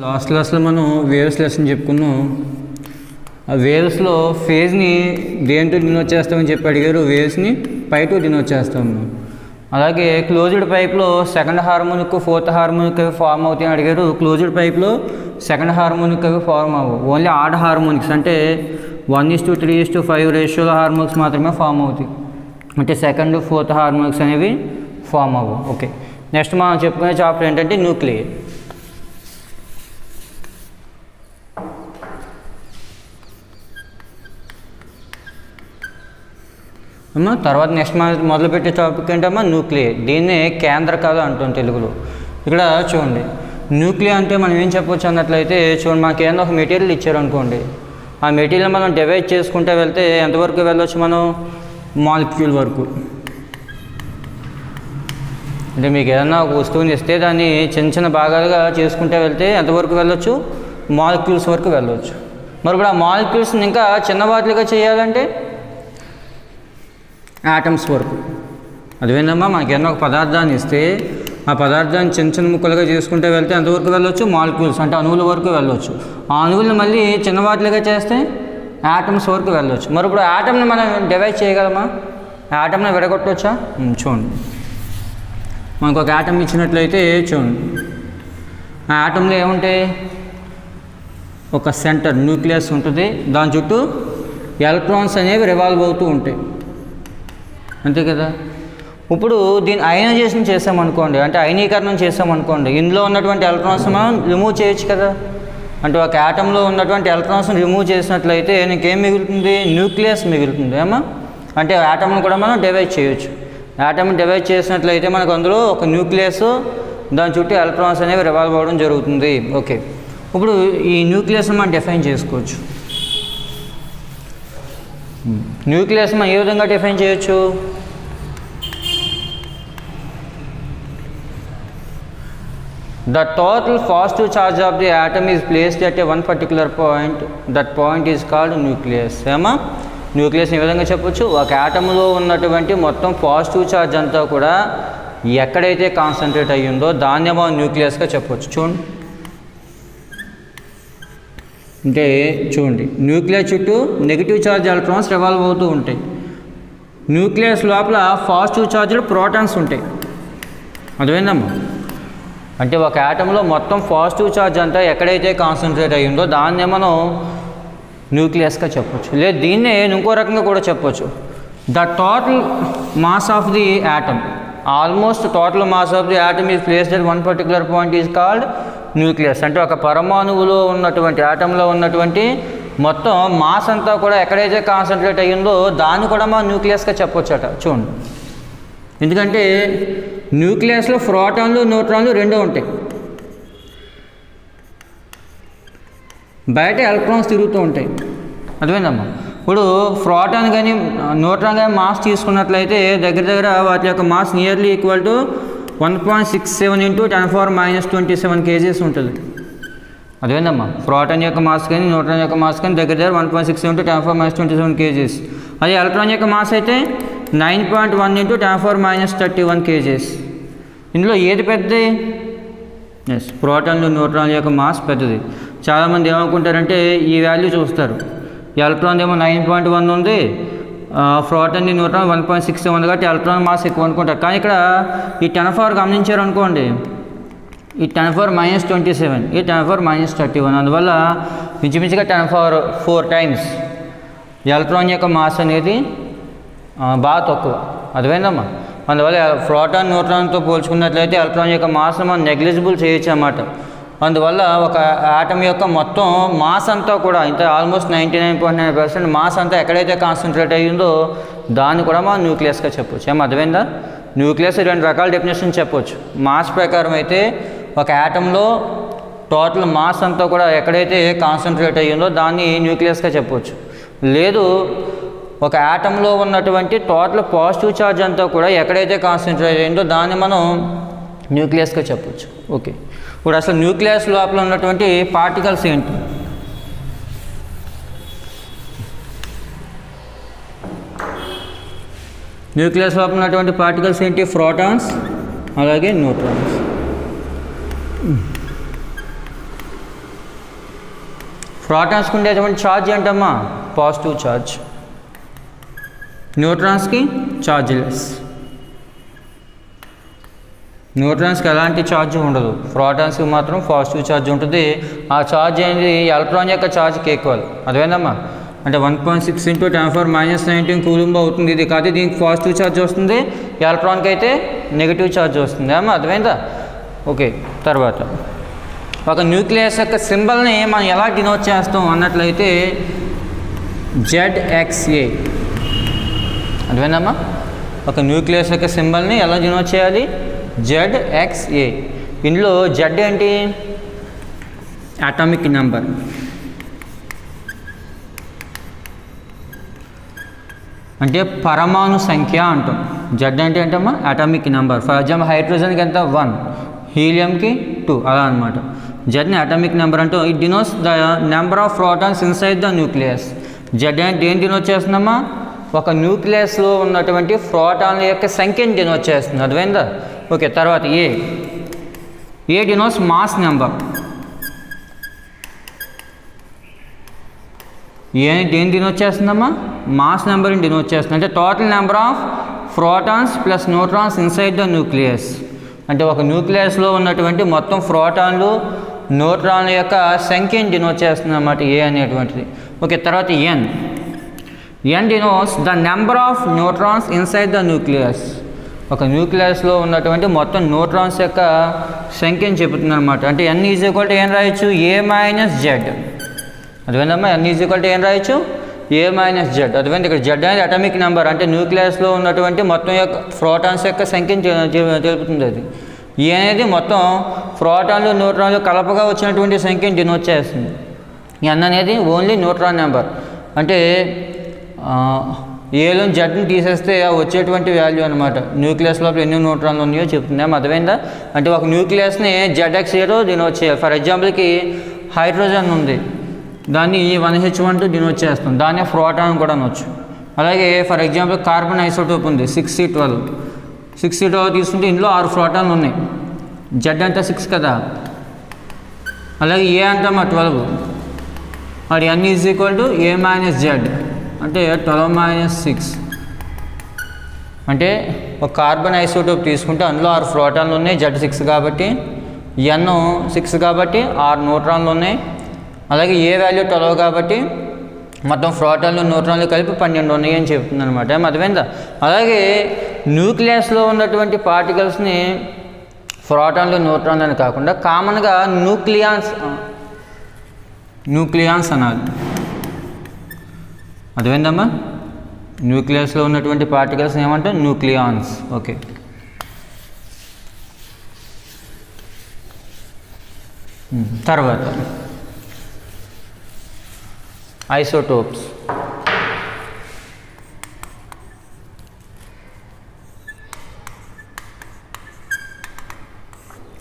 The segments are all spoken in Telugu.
లాస్ట్ క్లాస్లో మనం వేవ్స్ లెసన్ చెప్పుకున్నాం. ఆ వేవ్స్లో ఫేజ్ని దేంతో డినోట్ చేస్తామని చెప్పి అడిగారు. వేవ్స్ని పైతో డినోట్ చేస్తాము. అలాగే క్లోజ్డ్ పైప్లో సెకండ్ హార్మోనిక్ ఫోర్త్ హార్మోనిక్ అవి ఫార్మ్ అవుతాయని అడిగారు. క్లోజ్డ్ పైప్లో సెకండ్ హార్మోనిక్ అవి ఫార్మ్ అవ్వవు. ఓన్లీ ఆడ్ హార్మోనిక్స్ అంటే 1:3:5 రేషియోలో హార్మోనిక్స్ మాత్రమే ఫార్మ్ అవుతాయి. అంటే సెకండ్ ఫోర్త్ హార్మోనిక్స్ అనేవి ఫార్మ్ అవ్వవు. ఓకే, నెక్స్ట్ మనం చెప్పుకునే చాప్టర్ ఏంటంటే న్యూక్లియర్. తర్వాత నెక్స్ట్ మనం మొదలుపెట్టే టాపిక్ ఏంటమ్మా న్యూక్లియర్. దీన్నే కేంద్రకాలు అంటాం తెలుగులో. ఇక్కడ చూడండి, న్యూక్లియర్ అంటే మనం ఏం చెప్పవచ్చు అన్నట్లయితే చూడండి, మనకి ఏదైనా ఒక మెటీరియల్ ఇచ్చారనుకోండి, ఆ మెటీరియల్ మనం డివైడ్ చేసుకుంటే వెళ్తే ఎంతవరకు వెళ్ళొచ్చు మనం? మాలిక్యూల్ వరకు. అంటే మీకు ఏదైనా ఒక వస్తువుని ఇస్తే దాన్ని చిన్న చిన్న భాగాలుగా చేసుకుంటే వెళ్తే ఎంతవరకు వెళ్ళొచ్చు? మాలిక్యూల్స్ వరకు వెళ్ళవచ్చు. మరి ఇప్పుడు ఆ మాలిక్యూల్స్ని ఇంకా చిన్న వాటిగా చేయాలంటే యాటమ్స్ వరకు. అదేవిధంగా మనకి ఏదైనా ఒక పదార్థాన్ని ఇస్తే ఆ పదార్థాన్ని చిన్న చిన్న ముక్కలుగా చేసుకుంటే వెళ్తే ఎంతవరకు వెళ్ళొచ్చు? మాలిక్యూల్స్ అంటే అణువుల వరకు వెళ్ళొచ్చు. ఆ అణువులను మళ్ళీ చిన్న వాటిగా చేస్తే యాటమ్స్ వరకు వెళ్ళొచ్చు. మరి ఇప్పుడు యాటమ్ని మనం డివైడ్ చేయగలమా? యాటమ్ని విడగొట్టవచ్చా? చూడండి, మనకు ఒక యాటమ్ ఇచ్చినట్లయితే చూడండి, ఆ యాటంలో ఏముంటాయి? ఒక సెంటర్ న్యూక్లియస్ ఉంటుంది, దాని చుట్టూ ఎలక్ట్రాన్స్ అనేవి రివాల్వ్ అవుతూ ఉంటాయి, అంతే కదా. ఇప్పుడు దీన్ని అయనైజేషన్ చేసామనుకోండి, అంటే అయనీకరణం చేసామనుకోండి, ఇందులో ఉన్నటువంటి ఎలక్ట్రాన్స్ మనం రిమూవ్ చేయొచ్చు కదా. అంటే ఒక యాటంలో ఉన్నటువంటి ఎలక్ట్రాన్స్ని రిమూవ్ చేసినట్లయితే నీకేం మిగులుతుంది? న్యూక్లియస్ మిగులుతుంది ఏమా. అంటే యాటమ్ను కూడా మనం డివైడ్ చేయొచ్చు. యాటమ్ని డివైడ్ చేసినట్లయితే మనకు అందులో ఒక న్యూక్లియస్, దాని చుట్టూ ఎలక్ట్రాన్స్ అనేవి రివాల్వ్ అవ్వడం జరుగుతుంది. ఓకే, ఇప్పుడు ఈ న్యూక్లియస్ని మనం డిఫైన్ చేసుకోవచ్చు. న్యూక్లియస్ మనం ఏ విధంగా డిఫైన్ చేయొచ్చు? The total positive charge of the atom is placed at a one particular point. That point is called nucleus. ఏమా న్యూక్లియస్ ఏ విధంగా చెప్పొచ్చు? ఒక యాటంలో ఉన్నటువంటి మొత్తం పాజిటివ్ ఛార్జ్ అంతా కూడా ఎక్కడైతే కాన్సన్ట్రేట్ అయ్యిందో దాన్నే మనం న్యూక్లియస్గా చెప్పొచ్చు. చూడండి, అంటే చూడండి, న్యూక్లియస్ చుట్టూ నెగిటివ్ ఛార్జ్ ఎలక్ట్రాన్స్ రివాల్వ్ అవుతూ ఉంటాయి. న్యూక్లియస్ లోపల పాజిటివ్ ఛార్జ్లు ప్రోటాన్స్ ఉంటాయి. అర్థమైందమ్మా? అంటే ఒక యాటంలో మొత్తం పాజిటివ్ ఛార్జ్ అంతా ఎక్కడైతే కాన్సన్ట్రేట్ అయ్యిందో దాన్నే మనం న్యూక్లియస్గా చెప్పొచ్చు. లేదు దీన్నే ఇంకో రకంగా కూడా చెప్పొచ్చు. The total mass of the atom, almost total mass of the atom is placed at one particular point is called nucleus. అంటే ఒక పరమాణువులో ఉన్నటువంటి యాటంలో ఉన్నటువంటి మొత్తం మాస్ అంతా కూడా ఎక్కడైతే కాన్సన్ట్రేట్ అయ్యిందో దాన్ని కూడా మనం న్యూక్లియస్గా చెప్పొచ్చట. చూడండి, ఎందుకంటే న్యూక్లియస్లో ప్రోటాన్లు న్యూట్రాన్లు రెండూ ఉంటాయి. బయట ఎలక్ట్రాన్స్ తిరుగుతూ ఉంటాయి. అర్థమైందమ్మా? ఇప్పుడు ప్రోటాన్ కానీ న్యూట్రాన్ కానీ మాస్ తీసుకున్నట్లయితే దగ్గర దగ్గర వాటి యొక్క mass nearly equal to 1.67 × 10⁻27 kgs ఉంటుంది. అదేందమ్మా? ప్రోటాన్ యొక్క మాస్ కానీ న్యూట్రాన్ యొక్క మాస్ కానీ దగ్గర దగ్గర 1.67 × 10⁻27 kgs. అదే ఎలక్ట్రాన్ యొక్క మాస్ అయితే 9.1 × 10⁻31 kgs. ఇందులో ఏది పెద్దది? ఎస్, ప్రోటాన్లు న్యూట్రాన్ల యొక్క మాస్ పెద్దది. చాలామంది ఏమనుకుంటారంటే ఈ వాల్యూ చూస్తారు, ఎలక్ట్రాన్ ఏమో 9.1 ఉంది, ప్రోటాన్ న్యూట్రాన్ 1.67 కాబట్టి ఎలక్ట్రాన్ మాస్ ఎక్కువ అనుకుంటారు. కానీ ఇక్కడ ఈ 10⁻⁴ గమనించారు అనుకోండి, ఈ 10⁻⁻27, ఈ 10⁻⁻31, అందువల్ల ఇంచుమించుగా 10⁻⁴ టైమ్స్ ఎలక్ట్రాన్ యొక్క మాస్ అనేది బాగా తక్కువ. అర్థమైందమ్మా? అందువల్ల ప్రోటాన్ న్యూట్రాన్తో పోల్చుకున్నట్లయితే ఎలక్ట్రాన్ యొక్క మాస్ను మనం నెగ్లిజిబుల్ చేయొచ్చు అన్నమాట. అందువల్ల ఒక ఆటమ్ యొక్క మొత్తం మాస్ అంతా కూడా ఇంత ఆల్మోస్ట్ 99.9% మాస్ అంతా ఎక్కడైతే కాన్సన్ట్రేట్ అయ్యిందో దాన్ని కూడా మనం న్యూక్లియస్గా చెప్పొచ్చు. ఏమో అర్థమైందా? న్యూక్లియస్ రెండు రకాల డెఫినేషన్ చెప్పొచ్చు. మాస్ ప్రకారం అయితే ఒక ఆటంలో టోటల్ మాస్ అంతా కూడా ఎక్కడైతే కాన్సన్ట్రేట్ అయ్యిందో దాన్ని న్యూక్లియస్గా చెప్పొచ్చు. లేదు, ఒక యాటంలో ఉన్నటువంటి టోటల్ పాజిటివ్ ఛార్జ్ అంతా కూడా ఎక్కడైతే కాన్సన్ట్రేట్ అయ్యిందో దాన్ని మనం న్యూక్లియస్గా చెప్పొచ్చు. ఓకే, ఇప్పుడు అసలు న్యూక్లియస్ లోపల ఉన్నటువంటి పార్టికల్స్ ఏంటి? న్యూక్లియస్ లోపల ఉన్నటువంటి పార్టికల్స్ ఏంటి? ప్రోటాన్స్ అలాగే న్యూట్రాన్స్. ప్రోటాన్స్కి ఉండేటువంటి ఛార్జ్ ఏంటమ్మా? Positive charge. న్యూట్రాన్స్కి ఛార్జ్ లెస్. న్యూట్రాన్స్కి ఎలాంటి ఛార్జ్ ఉండదు, ప్రోటాన్స్కి మాత్రం పాజిటివ్ ఛార్జ్ ఉంటుంది. ఆ ఛార్జ్ అనేది ఎలక్ట్రాన్ యొక్క ఛార్జ్కి ఈక్వల్. అదేందమ్మా? అంటే 1.6 × 10⁻⁹ కూలుంబ్ అవుతుంది ఇది. కాదు దీనికి పాజిటివ్ ఛార్జ్ వస్తుంది, ఎలక్ట్రాన్కి అయితే నెగిటివ్ ఛార్జ్ వస్తుంది. అమ్మా అర్థమైందా? ఓకే. తర్వాత ఒక న్యూక్లియస్ యొక్క సింబల్ని మనం ఎలా డినోట్ చేస్తాం అన్నట్లయితే ZXA. అర్థమైందమ్మా? ఒక న్యూక్లియస్ యొక్క సింబల్ని ఎలా డినోట్ చేయాలి? ZXA. ఇందులో Z ఏంటి? Atomic number. అంటే పరమాణు సంఖ్య అంటాం. Z అంటే ఏంటమ్మా? Atomic number. ఫర్ ఎగ్జాంపుల్ హైడ్రోజన్కి ఎంత? 1, హీలియంకి 2, అలా అనమాట. Zని అటామిక్ నెంబర్ అంటూ it denotes the number of protons inside the nucleus. Z అంటే ఏం డినోట్ చేస్తుందమ్మా? ఒక న్యూక్లియస్లో ఉన్నటువంటి ప్రోటాన్ల యొక్క సంఖ్యను డినోట్ చేస్తుంది. అర్థమైందా? ఓకే. తర్వాత ఏ డినోట్స్ మాస్ నెంబర్. దేని డినోట్ చేస్తుందమ్మా? మాస్ నెంబర్ని డినోట్ చేస్తుంది. అంటే total number of protons plus neutrons inside the nucleus. అంటే ఒక న్యూక్లియస్లో ఉన్నటువంటి మొత్తం ప్రోటాన్లు న్యూట్రాన్ల యొక్క సంఖ్యను డినోట్ చేస్తుంది అన్నమాట ఏ అనేటువంటిది. ఓకే. తర్వాత N denotes the number of neutrons inside the nucleus. ఒక న్యూక్లియస్లో ఉన్నటువంటి మొత్తం న్యూట్రాన్స్ యొక్క సంఖ్యను చెబుతుంది అనమాట. అంటే n = ఏం రాయొచ్చు? A - Z. అదేవిధంగా n = ఏం రాయొచ్చు? A - Z. అదేవిధంగా ఇక్కడ Z అనేది అటామిక్ నెంబర్, అంటే న్యూక్లియస్లో ఉన్నటువంటి మొత్తం యొక్క ప్రోటాన్స్ యొక్క సంఖ్యను తెలుపుతుంది. అది E అనేది మొత్తం ప్రోటాన్లు న్యూట్రాన్లు కలపగా వచ్చినటువంటి సంఖ్యను డినోట్ చేస్తుంది. n అనేది ఓన్లీ న్యూట్రాన్ నెంబర్. అంటే ఏలో జడ్ని తీసేస్తే వచ్చేటువంటి వాల్యూ అనమాట. న్యూక్లియస్ లోపల ఎన్ని న్యూట్రాన్లు ఉన్నాయో చెప్తుంది. అర్థమైందా? అంటే ఒక న్యూక్లియస్ని ZXAతో డినోట్ చేయాలి. ఫర్ ఎగ్జాంపుల్కి హైడ్రోజన్ ఉంది, దాన్ని 1H1 డినోట్ చేస్తాం. దాన్ని ప్రోటాన్ కూడా అనొచ్చు. అలాగే ఫర్ ఎగ్జాంపుల్ కార్బన్ ఐసోటోప్ ఉంది 6C12. 6C12 తీసుకుంటే ఇందులో 6 ప్రోటాన్లు ఉన్నాయి. Z అంటే 6 కదా. అలాగే A అంటామా 12. మరి n = A - Z అంటే 12 - 6. అంటే ఒక కార్బన్ ఐసోటోప్ తీసుకుంటే అందులో 6 ప్రోటాన్లు ఉన్నాయి. Z 6 కాబట్టి, n 6 కాబట్టి 6 న్యూట్రాన్లు ఉన్నాయి. అలాగే ఏ వాల్యూ 12 కాబట్టి మొత్తం ప్రోటాన్లు న్యూట్రాన్లు కలిపి 12 ఉన్నాయి అని చెప్తుంది అనమాట. అర్థమైందా? అలాగే న్యూక్లియస్లో ఉన్నటువంటి పార్టికల్స్ని ప్రోటాన్లు న్యూట్రాన్లు అని కాకుండా కామన్గా న్యూక్లియాన్స్ అనాలి. అర్థమైందమ్మా? న్యూక్లియస్లో ఉన్నటువంటి పార్టికల్స్ ఏమంటాం? న్యూక్లియాన్స్. ఓకే. తర్వాత ఐసోటోప్స్.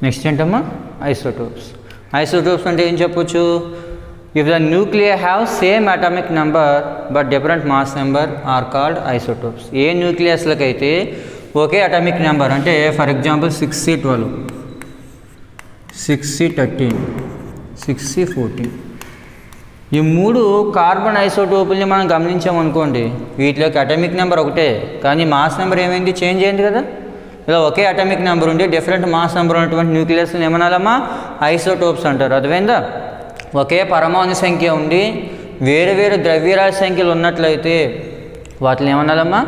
నెక్స్ట్ ఏంటమ్మా? ఐసోటోప్స్. ఐసోటోప్స్ అంటే ఏం చెప్పొచ్చు? If the nuclei have same atomic number but different mass number are called isotopes. ఏ న్యూక్లియస్లకు అయితే ఒకే అటామిక్ నెంబర్, అంటే for example 6C12, 6C13, 6C14, ఈ 3 కార్బన్ ఐసోటోపుల్ని మనం గమనించామనుకోండి, వీటిలోకి అటామిక్ నెంబర్ ఒకటే కానీ మాస్ నెంబర్ ఏమైంది? చేంజ్ అయింది కదా. ఇలా ఒకే అటామిక్ నెంబర్ ఉండి డిఫరెంట్ మాస్ నెంబర్ ఉన్నటువంటి న్యూక్లియస్ని ఏమనాలమ్మా? ఐసోటోప్స్ అంటారు. అర్థమైందా? ఒకే పరమాణు సంఖ్య ఉండి వేరు వేరు ద్రవ్యరాశి సంఖ్యలు ఉన్నట్లయితే వాటిని ఏమనాలమ్మా?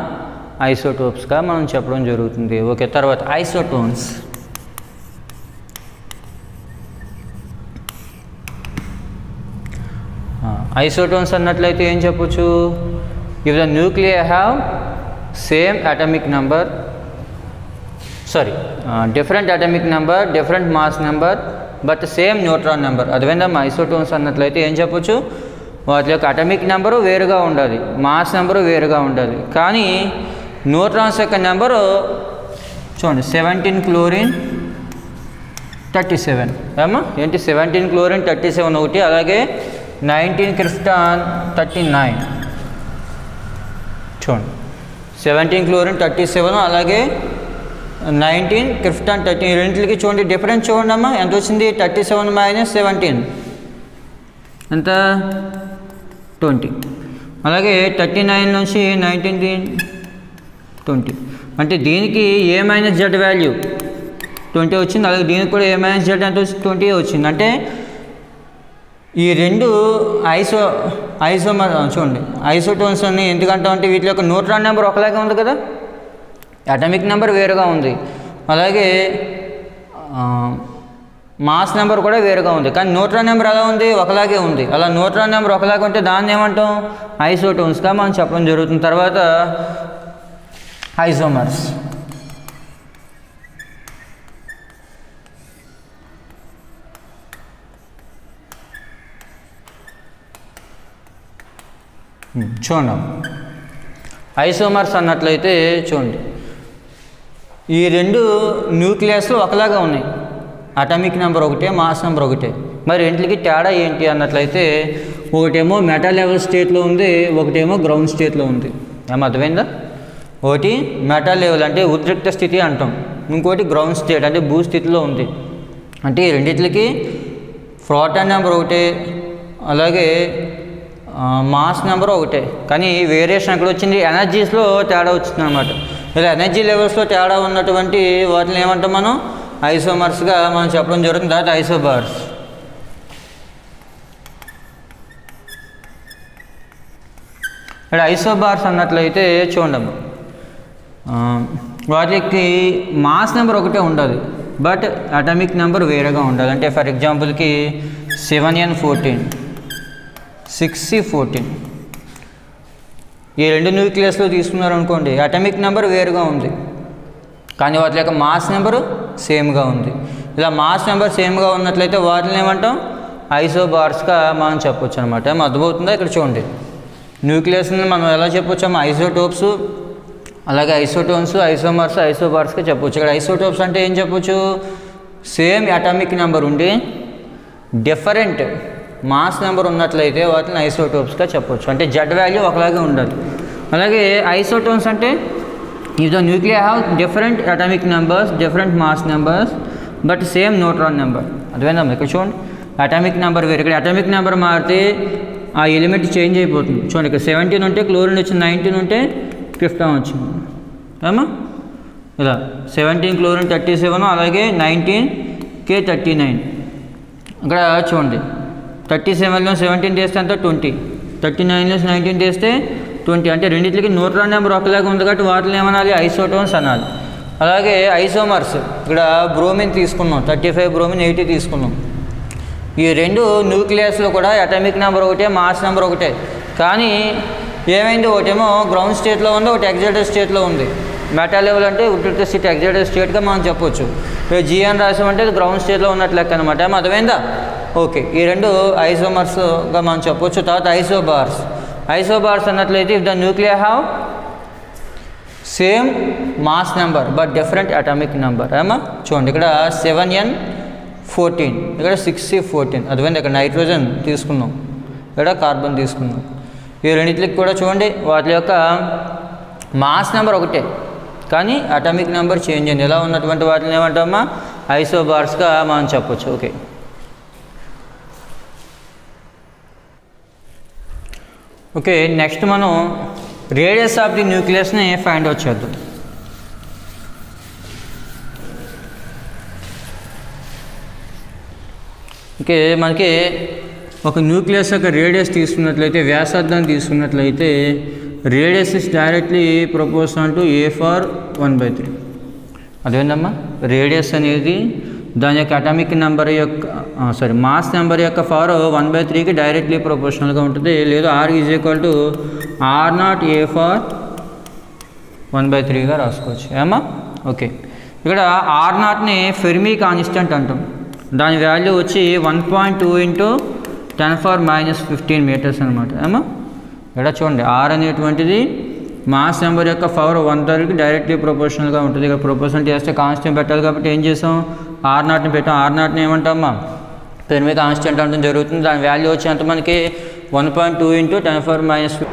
ఐసోటోప్స్గా మనం చెప్పడం జరుగుతుంది. ఓకే. తర్వాత ఐసోటోన్స్. ఐసోటోన్స్ అన్నట్లయితే ఏం చెప్పొచ్చు? If the nuclei have same atomic number, different atomic number, different mass number but same neutron number. అదేవిధంగా ఐసోటోన్స్ అన్నట్లయితే ఏం చెప్పొచ్చు? వాటి యొక్క అటామిక్ నెంబరు వేరుగా ఉండాలి, మాస్ నెంబరు వేరుగా ఉండాలి, కానీ న్యూట్రాన్స్ యొక్క నెంబరు చూడండి 17 క్లోరిన్ 37. ఏమా ఏంటి? 17 క్లోరిన్ 37 ఒకటి, అలాగే 19 క్రిప్టాన్ 39. చూడండి 17 క్లోరిన్ 37, అలాగే 19 క్రిప్టాన్ 13. రెండింటికి చూడండి డిఫరెన్స్ చూడండి అమ్మా ఎంత వచ్చింది? 37 - 17. ఎంత 20. అలాగే 39 నుంచి 19 20 అంటే దీనికి ఏ మైనస్ జెడ్ వాల్యూ 20 వచ్చింది. అలాగే దీనికి కూడా ఏ మైనస్ జెడ్ అంటే 20 వచ్చింది. అంటే ఈ రెండు ఐసోమర్ చూడండి ఐసోటోన్స్ అని ఎందుకంటాం అంటే వీటి యొక్క న్యూట్రాన్ నెంబర్ ఒకలాగే ఉంది కదా, అటామిక్ నెంబర్ వేరుగా ఉంది. అలాగే మాస్ నెంబర్ కూడా వేరుగా ఉంది, కానీ న్యూట్రాన్ నెంబర్ ఎలా ఉంది, ఒకలాగే ఉంది. అలా న్యూట్రాన్ నెంబర్ ఒకలాగే ఉంటే దాన్ని ఏమంటాం, ఐసోటోన్స్గా మనం చెప్పడం జరుగుతుంది. తర్వాత ఐసోమర్స్. చూడండి ఐసోమర్స్ అన్నట్లయితే చూడండి ఈ రెండు న్యూక్లియస్లు ఒకలాగా ఉన్నాయి, అటామిక్ నెంబర్ ఒకటే, మాస్ నెంబర్ ఒకటే. మరి రెంటికి తేడా ఏంటి అన్నట్లయితే ఒకటేమో మెటా లెవెల్ స్టేట్లో ఉంది, ఒకటేమో గ్రౌండ్ స్టేట్లో ఉంది. ఏమర్థమైందా? ఒకటి మెటా లెవెల్ అంటే ఉద్రిక్త స్థితి అంటాం, ఇంకోటి గ్రౌండ్ స్టేట్ అంటే భూ స్థితిలో ఉంది. అంటే ఈ రెండిట్లకి ప్రోటాన్ నెంబర్ ఒకటే, అలాగే మాస్ నెంబర్ ఒకటే, కానీ వేరియేషన్ ఎక్కడ వచ్చింది, ఎనర్జీస్లో తేడా వచ్చింది అనమాట. ఇలా ఎనర్జీ లెవెల్స్లో తేడా ఉన్నటువంటి వాటిని ఏమంటాం మనం, ఐసోమర్స్గా మనం చెప్పడం జరుగుతుంది. తర్వాత ఐసోబార్స్. ఇక్కడ ఐసోబార్స్ అన్నట్లయితే చూడండి వాటికి మాస్ నెంబర్ ఒకటే ఉండాలి, బట్ అటామిక్ నెంబర్ వేరేగా ఉండాలి. అంటే ఫర్ ఎగ్జాంపుల్కి 7n14 6c14 ఈ రెండు న్యూక్లియస్లో తీసుకున్నారు అనుకోండి, అటామిక్ నెంబర్ వేరుగా ఉంది, కానీ వాటి యొక్క మాస్ నెంబరు సేమ్గా ఉంది. ఇలా మాస్ నెంబర్ సేమ్గా ఉన్నట్లయితే వాటిని ఏమంటాం, ఐసోబార్స్గా మనం చెప్పొచ్చు అనమాట. అర్థమవుతుందా? ఇక్కడ చూడండి న్యూక్లియస్ని మనం ఎలా చెప్పొచ్చాము, ఐసోటోప్స్, అలాగే ఐసోటోన్స్, ఐసోమర్స్, ఐసోబార్స్గా చెప్పొచ్చు. ఇక్కడ ఐసోటోప్స్ అంటే ఏం చెప్పొచ్చు, సేమ్ అటామిక్ నెంబర్ ఉండి డిఫరెంట్ మాస్ నెంబర్ ఉన్నట్లయితే వాటిని ఐసోటోప్స్గా చెప్పొచ్చు. అంటే జెడ్ వాల్యూ ఒకలాగే ఉండాలి. అలాగే ఐసోటోన్స్ అంటే if the nuclei have different atomic numbers, different mass numbers, but same neutron number. అదేనా ఇక్కడ చూడండి అటామిక్ నెంబర్ వేరు, ఇక్కడ అటామిక్ నెంబర్ మారితే ఆ ఎలిమెంట్ చేంజ్ అయిపోతుంది. చూడండి ఇక్కడ 17 ఉంటే క్లోరిన్ వచ్చింది, 19 ఉంటే క్రిప్టాన్ వచ్చింది. ఏమా ఇలా 17 క్లోరిన్ 37, అలాగే 19 39. ఇక్కడ చూడండి 37లో 17 చేస్తే అంతా 20, 39లో 19 చేస్తే 20. అంటే రెండింటికి న్యూట్రాన్ నెంబర్ ఒకలాగా ఉంది కాబట్టి వాటిని ఏమనాలి, ఐసోటోన్స్ అనాలి. అలాగే ఐసోమర్స్, ఇక్కడ బ్రోమిన్ తీసుకున్నాం, 35 బ్రోమిన్ 80 తీసుకున్నాం. ఈ రెండు న్యూక్లియస్లో కూడా అటామిక్ నెంబర్ ఒకటే, మాస్ నెంబర్ ఒకటే, కానీ ఏమైంది, ఒకటేమో గ్రౌండ్ స్టేట్లో ఉంది, ఒకటి ఎగ్జైటెడ్ స్టేట్లో ఉంది. మెటా లెవెల్ అంటే ఉద్రిక్త స్థితి, ఎగ్జైటెడ్ స్టేట్గా మనం చెప్పొచ్చు. జిఎన్ రాసామంటే అది గ్రౌండ్ స్టేట్లో ఉన్నట్లు లెక్క అనమాట. అర్థమైందా? ఓకే, ఈ రెండు ఐసోమర్స్గా మనం చెప్పొచ్చు. తర్వాత ఐసోబార్స్. ఐసోబార్స్ అన్నట్లయితే if the nuclear have same mass number but different atomic number. ఏమా చూడండి ఇక్కడ 7n14, ఇక్కడ 6c14. అదేవిధంగా ఇక్కడ నైట్రోజన్ తీసుకున్నాం, ఇక్కడ కార్బన్ తీసుకున్నాం. ఈ రెండింటికి కూడా చూడండి వాటి యొక్క మాస్ నెంబర్ ఒకటే, కానీ అటామిక్ నెంబర్ చేంజ్ అయింది. ఎలా ఉన్నటువంటి వాటిని ఏమంటామా, ఐసోబార్స్గా మనం చెప్పొచ్చు. ఓకే, ఓకే నెక్స్ట్ మనం రేడియస్ ఆఫ్ ది న్యూక్లియస్ని ఫైండ్ అవుట్ చేద్దాం. ఓకే, మనకి ఒక న్యూక్లియస్ యొక్క రేడియస్ తీసుకున్నట్లయితే, వ్యాసార్థాన్ని తీసుకున్నట్లయితే radius is directly proportional to a for 1/3. అదేంటమ్మా, రేడియస్ అనేది దాని యొక్క అటామిక్ నెంబర్ యొక్క మాస్ నెంబర్ యొక్క పవర్ 1/3కి డైరెక్ట్లీ ప్రపోర్షనల్గా ఉంటుంది. లేదా r is equal to r0 a for 1/3గా రాసుకోవచ్చు. ఏమా ఓకే, ఇక్కడ r0ని ఫెర్మి కాన్స్టెంట్ అంటాం. దాని వాల్యూ వచ్చి 1.2 × 10⁻⁻15 మీటర్స్ అనమాట. ఏమా ఇక్కడ చూడండి r అనేటువంటిది మాస్ నెంబర్ యొక్క పవర్ 1/3కి డైరెక్ట్లీ ప్రపోర్షనల్గా ఉంటుంది. ఇక్కడ ప్రపోర్షనల్ చేస్తే కాన్స్టెంట్ పెట్టాలి కాబట్టి ఏం చేసాం, r0ని పెట్టాం. r0ని ఏమంటామా, ఫెర్మి కాన్స్టెంట్ అంటాం జరుగుతుంది. దాని వాల్యూ వచ్చి ఎంత మనకి 1.2 × 10⁻⁻15.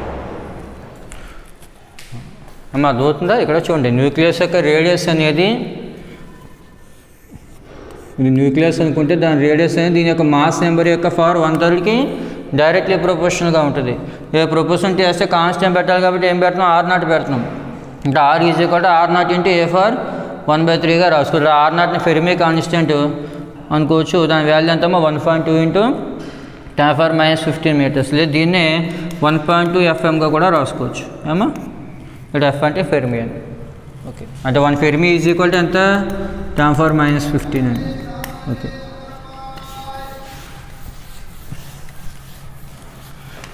అమ్మా అర్థమవుతుందా? ఇక్కడ చూడండి న్యూక్లియస్ యొక్క రేడియస్ అనేది, ఇది న్యూక్లియస్ అనుకుంటే దాని రేడియస్ అనేది దీని యొక్క మాస్ నెంబర్ యొక్క పవర్ 1/3కి డైరెక్ట్లీ ప్రొపోర్షనల్గా ఉంటుంది. ప్రొపోర్షన్ చేస్తే కాన్స్టెంట్ పెట్టాలి కాబట్టి ఏం పెడుతున్నాం, R0 పెడుతున్నాం. అంటే R R0 into A for 1/3గా రాసుకోవచ్చు. R0ని ఫెర్మి కాన్స్టెంట్ అనుకోవచ్చు. దాని వాల్యూ ఎంతమ్మా 1.2 ఇంటూ 10⁻⁻15 మీటర్స్. లేదు దీన్నే 1.2 FM కూడా రాసుకోవచ్చు. ఏమా ఇక్కడ F అంటే ఫెర్మి అని. ఓకే, అంటే 1 ఫెర్మి ఈజ్ ఈక్వల్ టు ఎంత 10⁻⁻15 అని. ఓకే,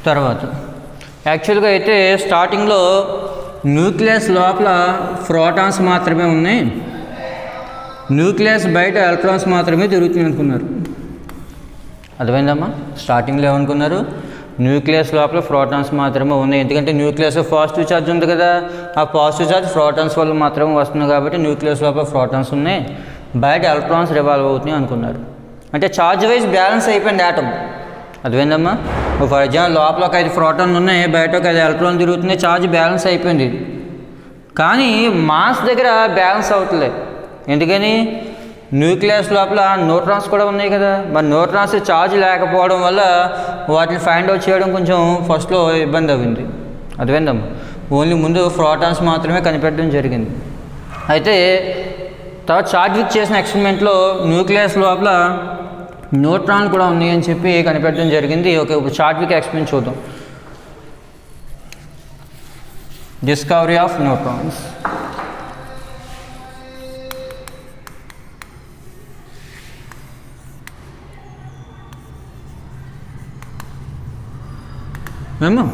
తర్వాత యాక్చువల్గా అయితే స్టార్టింగ్లో న్యూక్లియస్ లోపల ప్రోటాన్స్ మాత్రమే ఉన్నాయి, న్యూక్లియస్ బయట ఎలక్ట్రాన్స్ మాత్రమే తిరుగుతుంది అనుకున్నారు. అర్థమైందమ్మా? స్టార్టింగ్లో ఏమనుకున్నారు, న్యూక్లియస్ లోపల ప్రోటాన్స్ మాత్రమే ఉన్నాయి. ఎందుకంటే న్యూక్లియస్ పాజిటివ్ ఛార్జ్ ఉంది కదా, ఆ పాజిటివ్ ఛార్జ్ ప్రోటాన్స్ వల్ల మాత్రమే వస్తుంది కాబట్టి న్యూక్లియస్ లోపల ప్రోటాన్స్ ఉన్నాయి, బయట ఎలక్ట్రాన్స్ రివాల్వ్ అవుతున్నాయి అనుకున్నారు. అంటే ఛార్జ్ వైజ్ బ్యాలెన్స్ అయిపోయింది ఆటమ్. అర్థమైందమ్మా? ఫర్ ఎగ్జాంపుల్ లోపల ఒక 5 ప్రోటాన్లు ఉన్నాయి, బయట ఒక 5 ఎలక్ట్రాన్లు తిరుగుతున్నాయి, ఛార్జ్ బ్యాలెన్స్ అయిపోయింది. కానీ మాస్ దగ్గర బ్యాలెన్స్ అవుతలే. ఎందుకని? న్యూక్లియస్ లోపల న్యూట్రాన్స్ కూడా ఉన్నాయి కదా, మరి న్యూట్రాన్స్ ఛార్జ్ లేకపోవడం వల్ల వాటిని ఫైండ్ అవుట్ చేయడం కొంచెం ఫస్ట్లో ఇబ్బంది అయింది. అర్థమైందమ్మా? ఓన్లీ ముందు ప్రోటాన్స్ మాత్రమే కనిపెట్టడం జరిగింది. అయితే తర్వాత చార్జ్విక్ చేసిన ఎక్స్పెరిమెంట్లో న్యూక్లియస్ లోపల న్యూట్రాన్లు కూడా ఉన్నాయని చెప్పి కనిపెట్టడం జరిగింది. ఓకే, ఇప్పుడు చార్జ్విక్ ఎక్స్పెరిమెంట్ చూద్దాం. Discovery of neutrons. మేము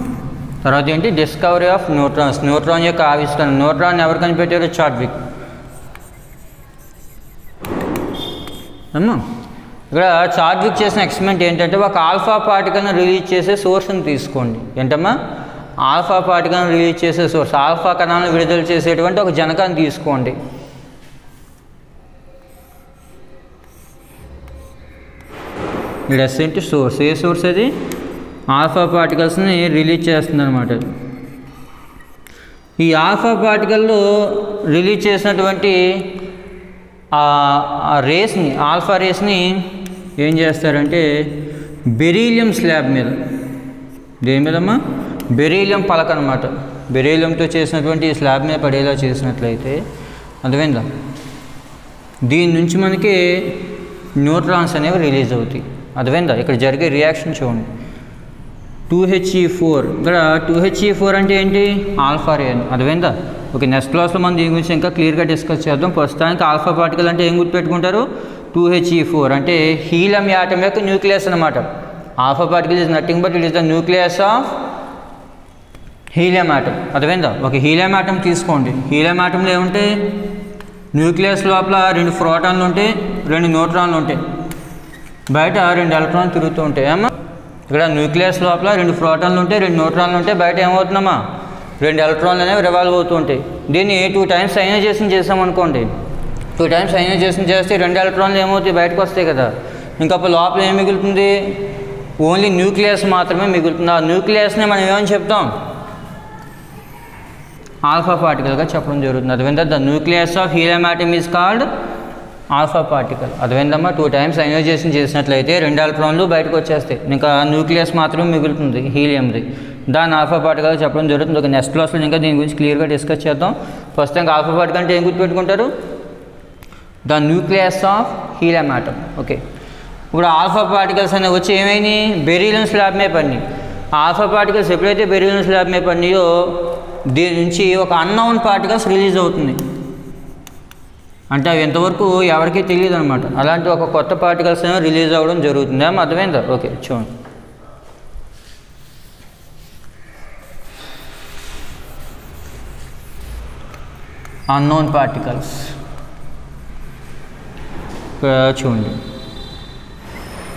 తర్వాత ఏంటి, డిస్కవరీ ఆఫ్ న్యూట్రాన్స్, న్యూట్రాన్ యొక్క ఆవిష్కరణ. న్యూట్రాన్ ఎవరు కనిపెట్టారు? చార్జ్విక్. ఇక్కడ చార్జ్విక్ చేసిన ఎక్స్పెరిమెంట్ ఏంటంటే, ఒక ఆల్ఫా పార్టికల్ని రిలీజ్ చేసే సోర్స్ని తీసుకోండి. ఏంటమ్మా? ఆల్ఫా పార్టికల్ని రిలీజ్ చేసే సోర్స్, ఆల్ఫా కణాలను విడుదల చేసేటువంటి ఒక జనకాన్ని తీసుకోండి. ఇక్కడ ఎస్ ఏంటి, సోర్స్. ఏ సోర్స్ అది? ఆల్ఫా పార్టికల్స్ని రిలీజ్ చేస్తుంది అనమాట. ఈ ఆల్ఫా పార్టికల్లో రిలీజ్ చేసినటువంటి ఆ రేస్ని, ఆల్ఫా రేస్ని ఏం చేస్తారంటే బెరీలియం స్లాబ్ మీద, దేని మీదమ్మా? బెరీలియం పలక అనమాట. బెరీలియంతో చేసినటువంటి ఈ స్లాబ్ మీద పడేలా చేసినట్లయితే, అర్థమైందా, దీని నుంచి మనకి న్యూట్రాన్స్ అనేవి రిలీజ్ అవుతాయి. అర్థమైందా? ఇక్కడ జరిగే రియాక్షన్ చూడండి. 2He4. ఇక్కడ 2He4 అంటే ఏంటి? ఆల్ఫా రే అని. అర్థమైందా? ఓకే, నెక్స్ట్ క్లాస్లో మనం దీని గురించి ఇంకా క్లియర్గా డిస్కస్ చేద్దాం. ప్రస్తుతానికి ఆల్ఫా పార్టికల్ అంటే ఏం గుర్తుపెట్టుకుంటారు? 2He4 అంటే హీలియం యాటమ్ యొక్క న్యూక్లియస్ అనమాట. Alpha particle is nothing but it is the nucleus of helium atom. అర్థమైందా? ఒక హీలియం యాటమ్ తీసుకోండి. హీలియం యాటమ్లో ఏముంటాయి? న్యూక్లియస్ లోపల 2 ప్రోటాన్లు ఉంటాయి, 2 న్యూట్రాన్లు ఉంటాయి, బయట 2 ఎలక్ట్రాన్లు తిరుగుతూ ఉంటాయి. అమ్మా ఇక్కడ న్యూక్లియస్ లోపల 2 ప్రోటాన్లు ఉంటాయి, 2 న్యూట్రాన్లు ఉంటాయి, బయట ఏమవుతుందమ్మా 2 ఎలక్ట్రాన్లు అనేవి రివాల్వ్ అవుతూ ఉంటాయి. దీన్ని 2 టైమ్స్ అయనైజేషన్ చేసామనుకోండి, 2 టైమ్స్ అయనైజేషన్ చేస్తే 2 ఎలక్ట్రాన్లు ఏమవుతాయి? బయటకు వస్తాయి కదా. ఇంకా అప్పుడు లోపల ఏం మిగులుతుంది? ఓన్లీ న్యూక్లియస్ మాత్రమే మిగులుతుంది. ఆ న్యూక్లియస్ని మనం ఏమని చెప్తాం? ఆల్ఫా పార్టికల్గా చెప్పడం జరుగుతుంది. అర్థమైందా? The nucleus of helium atom is called alpha particle. అర్థమైందమ్మా? 2 టైమ్స్ అయనైజేషన్ చేసినట్లయితే 2 ఎలక్ట్రాన్లు బయటకు వచ్చేస్తాయి, ఇంకా న్యూక్లియస్ మాత్రమే మిగులుతుంది హీలియంది. దాన్ని ఆల్ఫా పార్టికల్ చెప్పడం జరుగుతుంది. ఒక నెక్స్ట్ క్లాస్లో ఇంకా దీని గురించి క్లియర్గా డిస్కస్ చేద్దాం. ఫస్ట్ ఇంకా ఆల్ఫా పార్టికల్ అంటే ఏం గుర్తుపెట్టుకుంటారు? The nucleus of helium atom. Okay, ఇప్పుడు ఆల్ఫా పార్టికల్స్ అనేవి వచ్చి ఏమైనాయి? బెరీలియం స్లాబ్ మీద పడినాయి. ఆల్ఫా పార్టికల్స్ ఎప్పుడైతే బెరీలియం స్లాబ్ మీద పడినాయో దీని నుంచి ఒక అన్నౌన్ పార్టికల్స్ రిలీజ్ అవుతుంది. అంటే అవి ఎంతవరకు ఎవరికీ తెలియదు అనమాట. అలాంటి ఒక కొత్త పార్టికల్స్ ఏమో రిలీజ్ అవ్వడం జరుగుతుంది. ఏమో అర్థమైందా? ఓకే, చూడండి. అన్నోన్ పార్టికల్స్ చూడండి.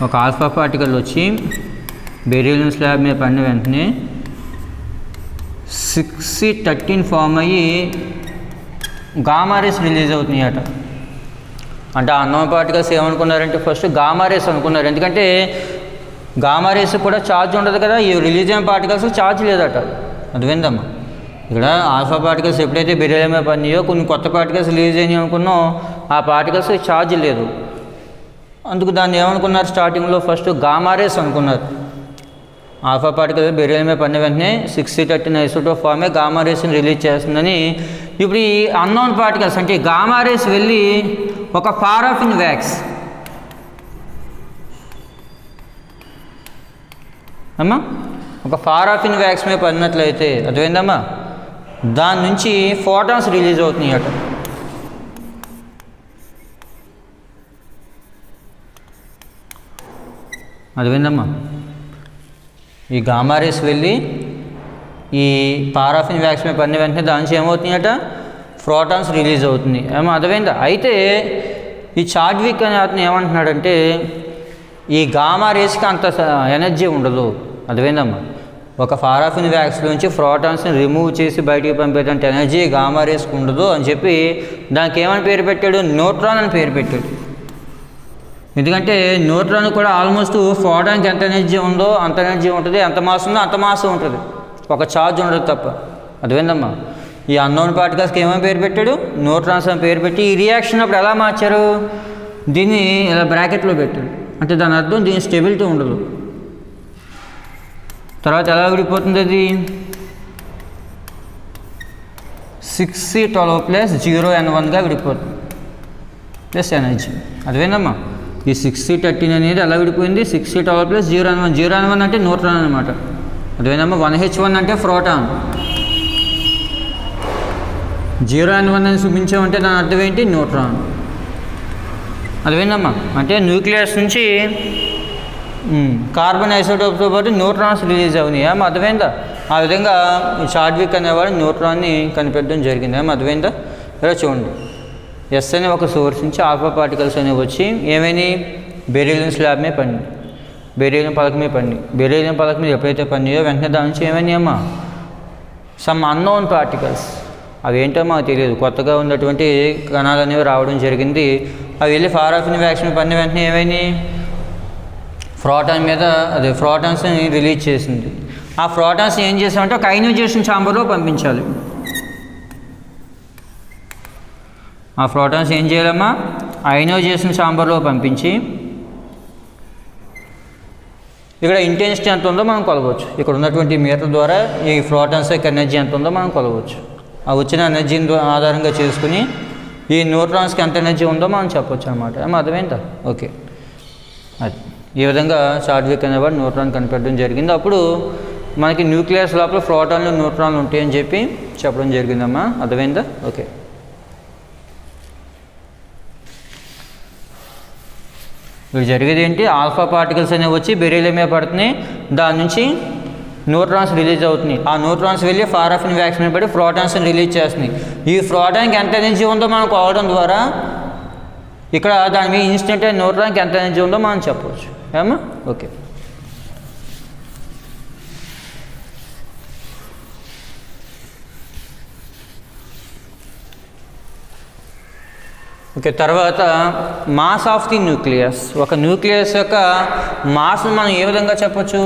ఒక ఆల్ఫా పార్టికల్ వచ్చి బెరీలియం స్లాబ్ మీద పడిన వెంటనే 6C13 ఫామ్ అయ్యి గామా రేస్ రిలీజ్ అవుతున్నాయి అట. అంటే అన్నోన్ పార్టికల్స్ ఏమనుకున్నారంటే ఫస్ట్ గామా రేస్ అనుకున్నారు. ఎందుకంటే గామా రేస్ కూడా ఛార్జ్ ఉండదు కదా, ఈ రిలీజ్ అయిన పార్టికల్స్ ఛార్జ్ లేదట. అర్థమైందమ్మా? ఇక్కడ ఆల్ఫా పార్టికల్స్ ఎప్పుడైతే బెరీలియం మీద పడినాయో కొన్ని కొత్త పార్టికల్స్ రిలీజ్ అయినాయి అనుకున్నాం, ఆ పార్టికల్స్ ఛార్జ్ లేదు. అందుకు దాన్ని ఏమనుకున్నారు? స్టార్టింగ్లో ఫస్ట్ గామా రేస్ అనుకున్నారు. ఆల్ఫా పార్టికల్ బెరీలియం మీద పడిన వెంటనే 6C13 ఐసోటోప్ ఫామ్ అయ్యి గామా రేస్ని రిలీజ్ చేస్తుందని. ఇప్పుడు ఈ అన్నోన్ పార్టికల్స్ అంటే గామా రేస్ వెళ్ళి ఒక పారాఫిన్ వ్యాక్స్ అమ్మా ఒక పారాఫిన్ వ్యాక్స్ మీద పడినట్లయితే అర్థమైందమ్మా, దాని నుంచి ఫోటాన్స్ రిలీజ్ అవుతున్నాయి అట. అర్థమైందమ్మా, ఈ గామా రేస్ వెళ్ళి ఈ పారాఫిన్ వ్యాక్స్ మీద పడిన వెంటనే దాని నుంచి ఏమవుతున్నాయట, ఫోటాన్స్ రిలీజ్ అవుతుంది. ఏమో అర్థమైందా. అయితే ఈ చాడ్విక్ అనే అతను ఏమంటున్నాడంటే ఈ గామా రేస్కి అంత ఎనర్జీ ఉండదు. అర్థమైందమ్మా, ఒక పారాఫిన్ వ్యాక్స్ నుంచి ఫోటాన్స్ని రిమూవ్ చేసి బయటికి పంపేటంటే ఎనర్జీ గామా రేస్కి ఉండదు అని చెప్పి దానికి ఏమని పేరు పెట్టాడు, న్యూట్రాన్ అని పేరు పెట్టాడు. ఎందుకంటే న్యూట్రాన్ కూడా ఆల్మోస్ట్ ఫోటాన్కి ఎంత ఎనర్జీ ఉందో అంత ఎనర్జీ ఉంటుంది, ఎంత మాస్ ఉందో అంత మాస్ ఉంటుంది, ఒక ఛార్జ్ ఉండదు తప్ప. అర్థమైందమ్మా. ఈ అన్నోన్ పార్టికల్స్కి ఏమని పేరు పెట్టాడు, న్యూట్రాన్స్ అని పేరు పెట్టి ఈ రియాక్షన్ అప్పుడు ఎలా మార్చారు, దీన్ని ఇలా బ్రాకెట్లో పెట్టాడు. అంటే దాని అర్థం దీని స్టెబిలిటీ ఉండదు. తర్వాత ఎలా విడిపోతుంది, అది 6C12 ప్లస్ 0N1గా విడిపోతుంది ప్లస్ ఎనర్జీ. అర్థమైందమ్మా. ఈ 6C13 అనేది ఎలా విడిపోయింది, 6C12 ప్లస్ 0N1. 0N1 అంటే న్యూట్రాన్ అనమాట. అర్థమైందమ్మా. 1H1 అంటే ప్రోటాన్. 0N1 అని చూపించామంటే దాని అర్థం ఏంటి, న్యూట్రాన్. అర్థమైందమ్మా. అంటే న్యూక్లియస్ నుంచి కార్బన్ ఐసోటోప్తో పాటు న్యూట్రాన్స్ రిలీజ్ అవునాయి. ఏమో అర్థమైందా. ఆ విధంగా చాడ్విక్ అనేవాడు న్యూట్రాన్ని కనిపెట్టడం జరిగింది. ఏమో అర్థమైందా. ఇలా చూడండి, ఎస్ అనే ఒక సోర్స్ నుంచి ఆల్ఫా పార్టికల్స్ అనేవి వచ్చి ఏమైనా బెరీలియం స్లాబ్ మీద పడినాయి, బెరీలియం పలక మీద పడినాయి. బెరీలియం పలక మీద ఎప్పుడైతే పడినాయో వెంటనే దాని నుంచి ఏమైనాయమ్మా, సమ్ అన్నోన్ పార్టికల్స్, అవి ఏంటో మాకు తెలియదు, కొత్తగా ఉన్నటువంటి కణాలు అనేవి రావడం జరిగింది. అవి వెళ్ళి పారాఫిన్ వ్యాక్స్ మీద పడిన వెంటనే ఏమైనాయి, ప్రోటాన్ మీద అదే ప్రోటాన్స్ని రిలీజ్ చేసింది. ఆ ప్రోటాన్స్ని ఏం చేసామంటే ఒక అయనైజేషన్ ఛాంబర్లో పంపించాలి. ఆ ప్రోటాన్స్ ఏం చేయాలమ్మా, అయనైజేషన్ ఛాంబర్లో పంపించి ఇక్కడ ఇంటెన్సిటీ ఎంత ఉందో మనం కొలవచ్చు. ఇక్కడ ఉన్నటువంటి మీటర్ ద్వారా ఈ ప్రోటాన్స్ యొక్క ఎనర్జీ ఎంత ఉందో మనం కొలవచ్చు. ఆ వచ్చిన ఎనర్జీని ఆధారంగా చేసుకుని ఈ న్యూట్రాన్స్కి ఎంత ఎనర్జీ ఉందో మనం చెప్పొచ్చు అనమాట. ఏమో అర్థమైందా. ఓకే, అది ఈ విధంగా చాడ్విక్ అనేవాడు న్యూట్రాన్ కనిపెట్టడం జరిగింది. అప్పుడు మనకి న్యూక్లియస్ లోపల ప్రోటాన్లు న్యూట్రాన్లు ఉంటాయని చెప్పి చెప్పడం జరిగిందమ్మా. అర్థమైందా. ఓకే, ఇప్పుడు జరిగేది ఏంటి, ఆల్ఫా పార్టికల్స్ అనేవి వచ్చి బెరీలియం మీద పడుతున్నాయి, దాని నుంచి న్యూట్రాన్స్ రిలీజ్ అవుతున్నాయి. ఆ న్యూట్రాన్స్ వెళ్ళి పారాఫిన్ వ్యాక్స్ మీద పడి ప్రోటాన్స్ని రిలీజ్ చేస్తున్నాయి. ఈ ప్రోటాన్కి ఎంత ఎనర్జీ ఉందో మనం కొలవడం ద్వారా ఇక్కడ దాని మీద ఇన్స్టెంట్ న్యూట్రాన్కి ఎంత ఎనర్జీ ఉందో మనం చెప్పవచ్చు. ఏమా. Okay, okay. తర్వాత మాస్ ఆఫ్ ది న్యూక్లియస్. ఒక న్యూక్లియస్ యొక్క మాస్ని మనం ఏ విధంగా చెప్పచ్చు,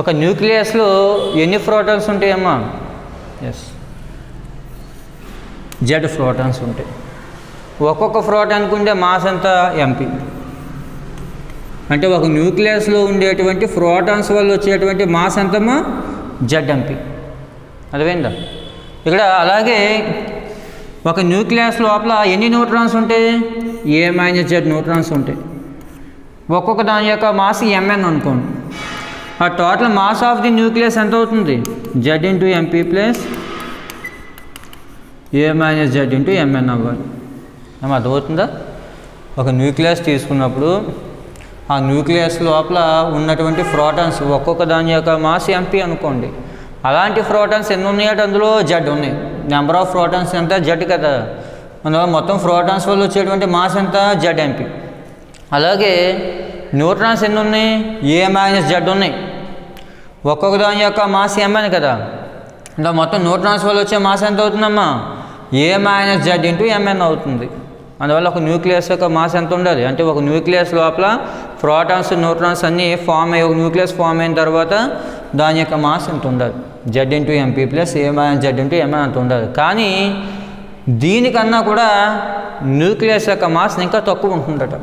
ఒక న్యూక్లియస్లో ఎన్ని ప్రోటాన్స్ ఉంటాయమ్మా, ఎస్ జెడ్ ప్రోటాన్స్ ఉంటాయి. ఒక్కొక్క ప్రోటాన్కి ఉండే మాస్ ఎంత, ఎంపీ. అంటే ఒక న్యూక్లియస్లో ఉండేటువంటి ప్రోటాన్స్ వల్ల వచ్చేటువంటి మాస్ ఎంతమ్మా, జెడ్ ఎంపీ. అర్థమైందా. ఇక్కడ అలాగే ఒక న్యూక్లియస్ లోపల ఎన్ని న్యూట్రాన్స్ ఉంటాయి, A-Z న్యూట్రాన్స్ ఉంటాయి. ఒక్కొక్క దాని యొక్క మాస్ mn అనుకోండి. ఆ total mass of the nucleus ఎంత అవుతుంది, Z into MP plus A-Z into mn అవ్వాలి. ఏమో అర్థమవుతుందా. ఒక న్యూక్లియస్ తీసుకున్నప్పుడు ఆ న్యూక్లియస్ లోపల ఉన్నటువంటి ప్రోటాన్స్ ఒక్కొక్క దాని యొక్క మాస్ ఎంపీ అనుకోండి. అలాంటి ప్రోటాన్స్ ఎన్ని ఉన్నాయంటే అందులో జెడ్ ఉన్నాయి. నెంబర్ ఆఫ్ ప్రోటాన్స్ ఎంత, జెడ్ కదా. అందువల్ల మొత్తం ప్రోటాన్స్ వల్ల వచ్చేటువంటి మాస్ ఎంత, జెడ్ ఎంపీ. అలాగే న్యూట్రాన్స్ ఎన్ని ఉన్నాయి, A-Z ఉన్నాయి. ఒక్కొక్క దాని యొక్క మాస్ mn కదా. ఇంకా మొత్తం న్యూట్రాన్స్ వల్ల వచ్చే మాస్ ఎంత అవుతుందమ్మా, A-Z ఇంటూ mn అవుతుంది. అందువల్ల ఒక న్యూక్లియస్ యొక్క మాస్ ఎంత ఉండాలి అంటే ఒక న్యూక్లియస్ లోపల ప్రోటాన్స్ న్యూట్రాన్స్ అన్నీ ఫామ్ అయ్యి ఒక న్యూక్లియస్ ఫామ్ అయిన తర్వాత దాని యొక్క మాస్ ఎంత ఉండాలి, Z into MP plus A-Z into mn అంత ఉండాలి. కానీ దీనికన్నా కూడా న్యూక్లియస్ యొక్క మాస్ ఇంకా తక్కువ ఉంటుందట.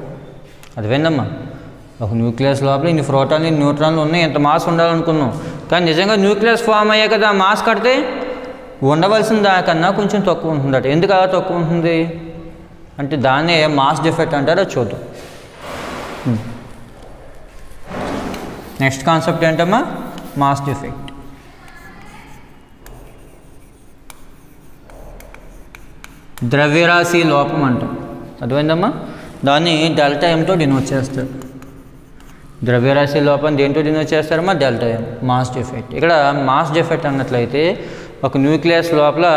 అది విందమ్మా, ఒక న్యూక్లియస్ లోపల ఇన్ని ప్రోటాన్లు ఇన్ని న్యూట్రాన్లు ఉన్నాయి, ఎంత మాస్ ఉండాలనుకున్నాం. కానీ నిజంగా న్యూక్లియస్ ఫామ్ అయ్యే కదా మాస్ కడితే ఉండవలసిన దానికన్నా కొంచెం తక్కువ ఉంటుందట. ఎందుకు అలా తక్కువ ఉంటుంది అంటే దాన్నే మాస్ డిఫెక్ట్ అంటారో చూద్దాం. నెక్స్ట్ కాన్సెప్ట్ ఏంటమ్మా, మాస్ డిఫెక్ట్. ద్రవ్యరాశి లోపం అంటాం. అర్థమైందమ్మా, దాన్ని డెల్టా ఎంతో డినోట్ చేస్తారు. ద్రవ్యరాశి లోపం దేంతో డినోట్ చేస్తారమ్మా, డెల్టా ఎం, మాస్ డిఫెక్ట్. ఇక్కడ మాస్ డిఫెక్ట్ అన్నట్లయితే ఒక న్యూక్లియస్ లోపల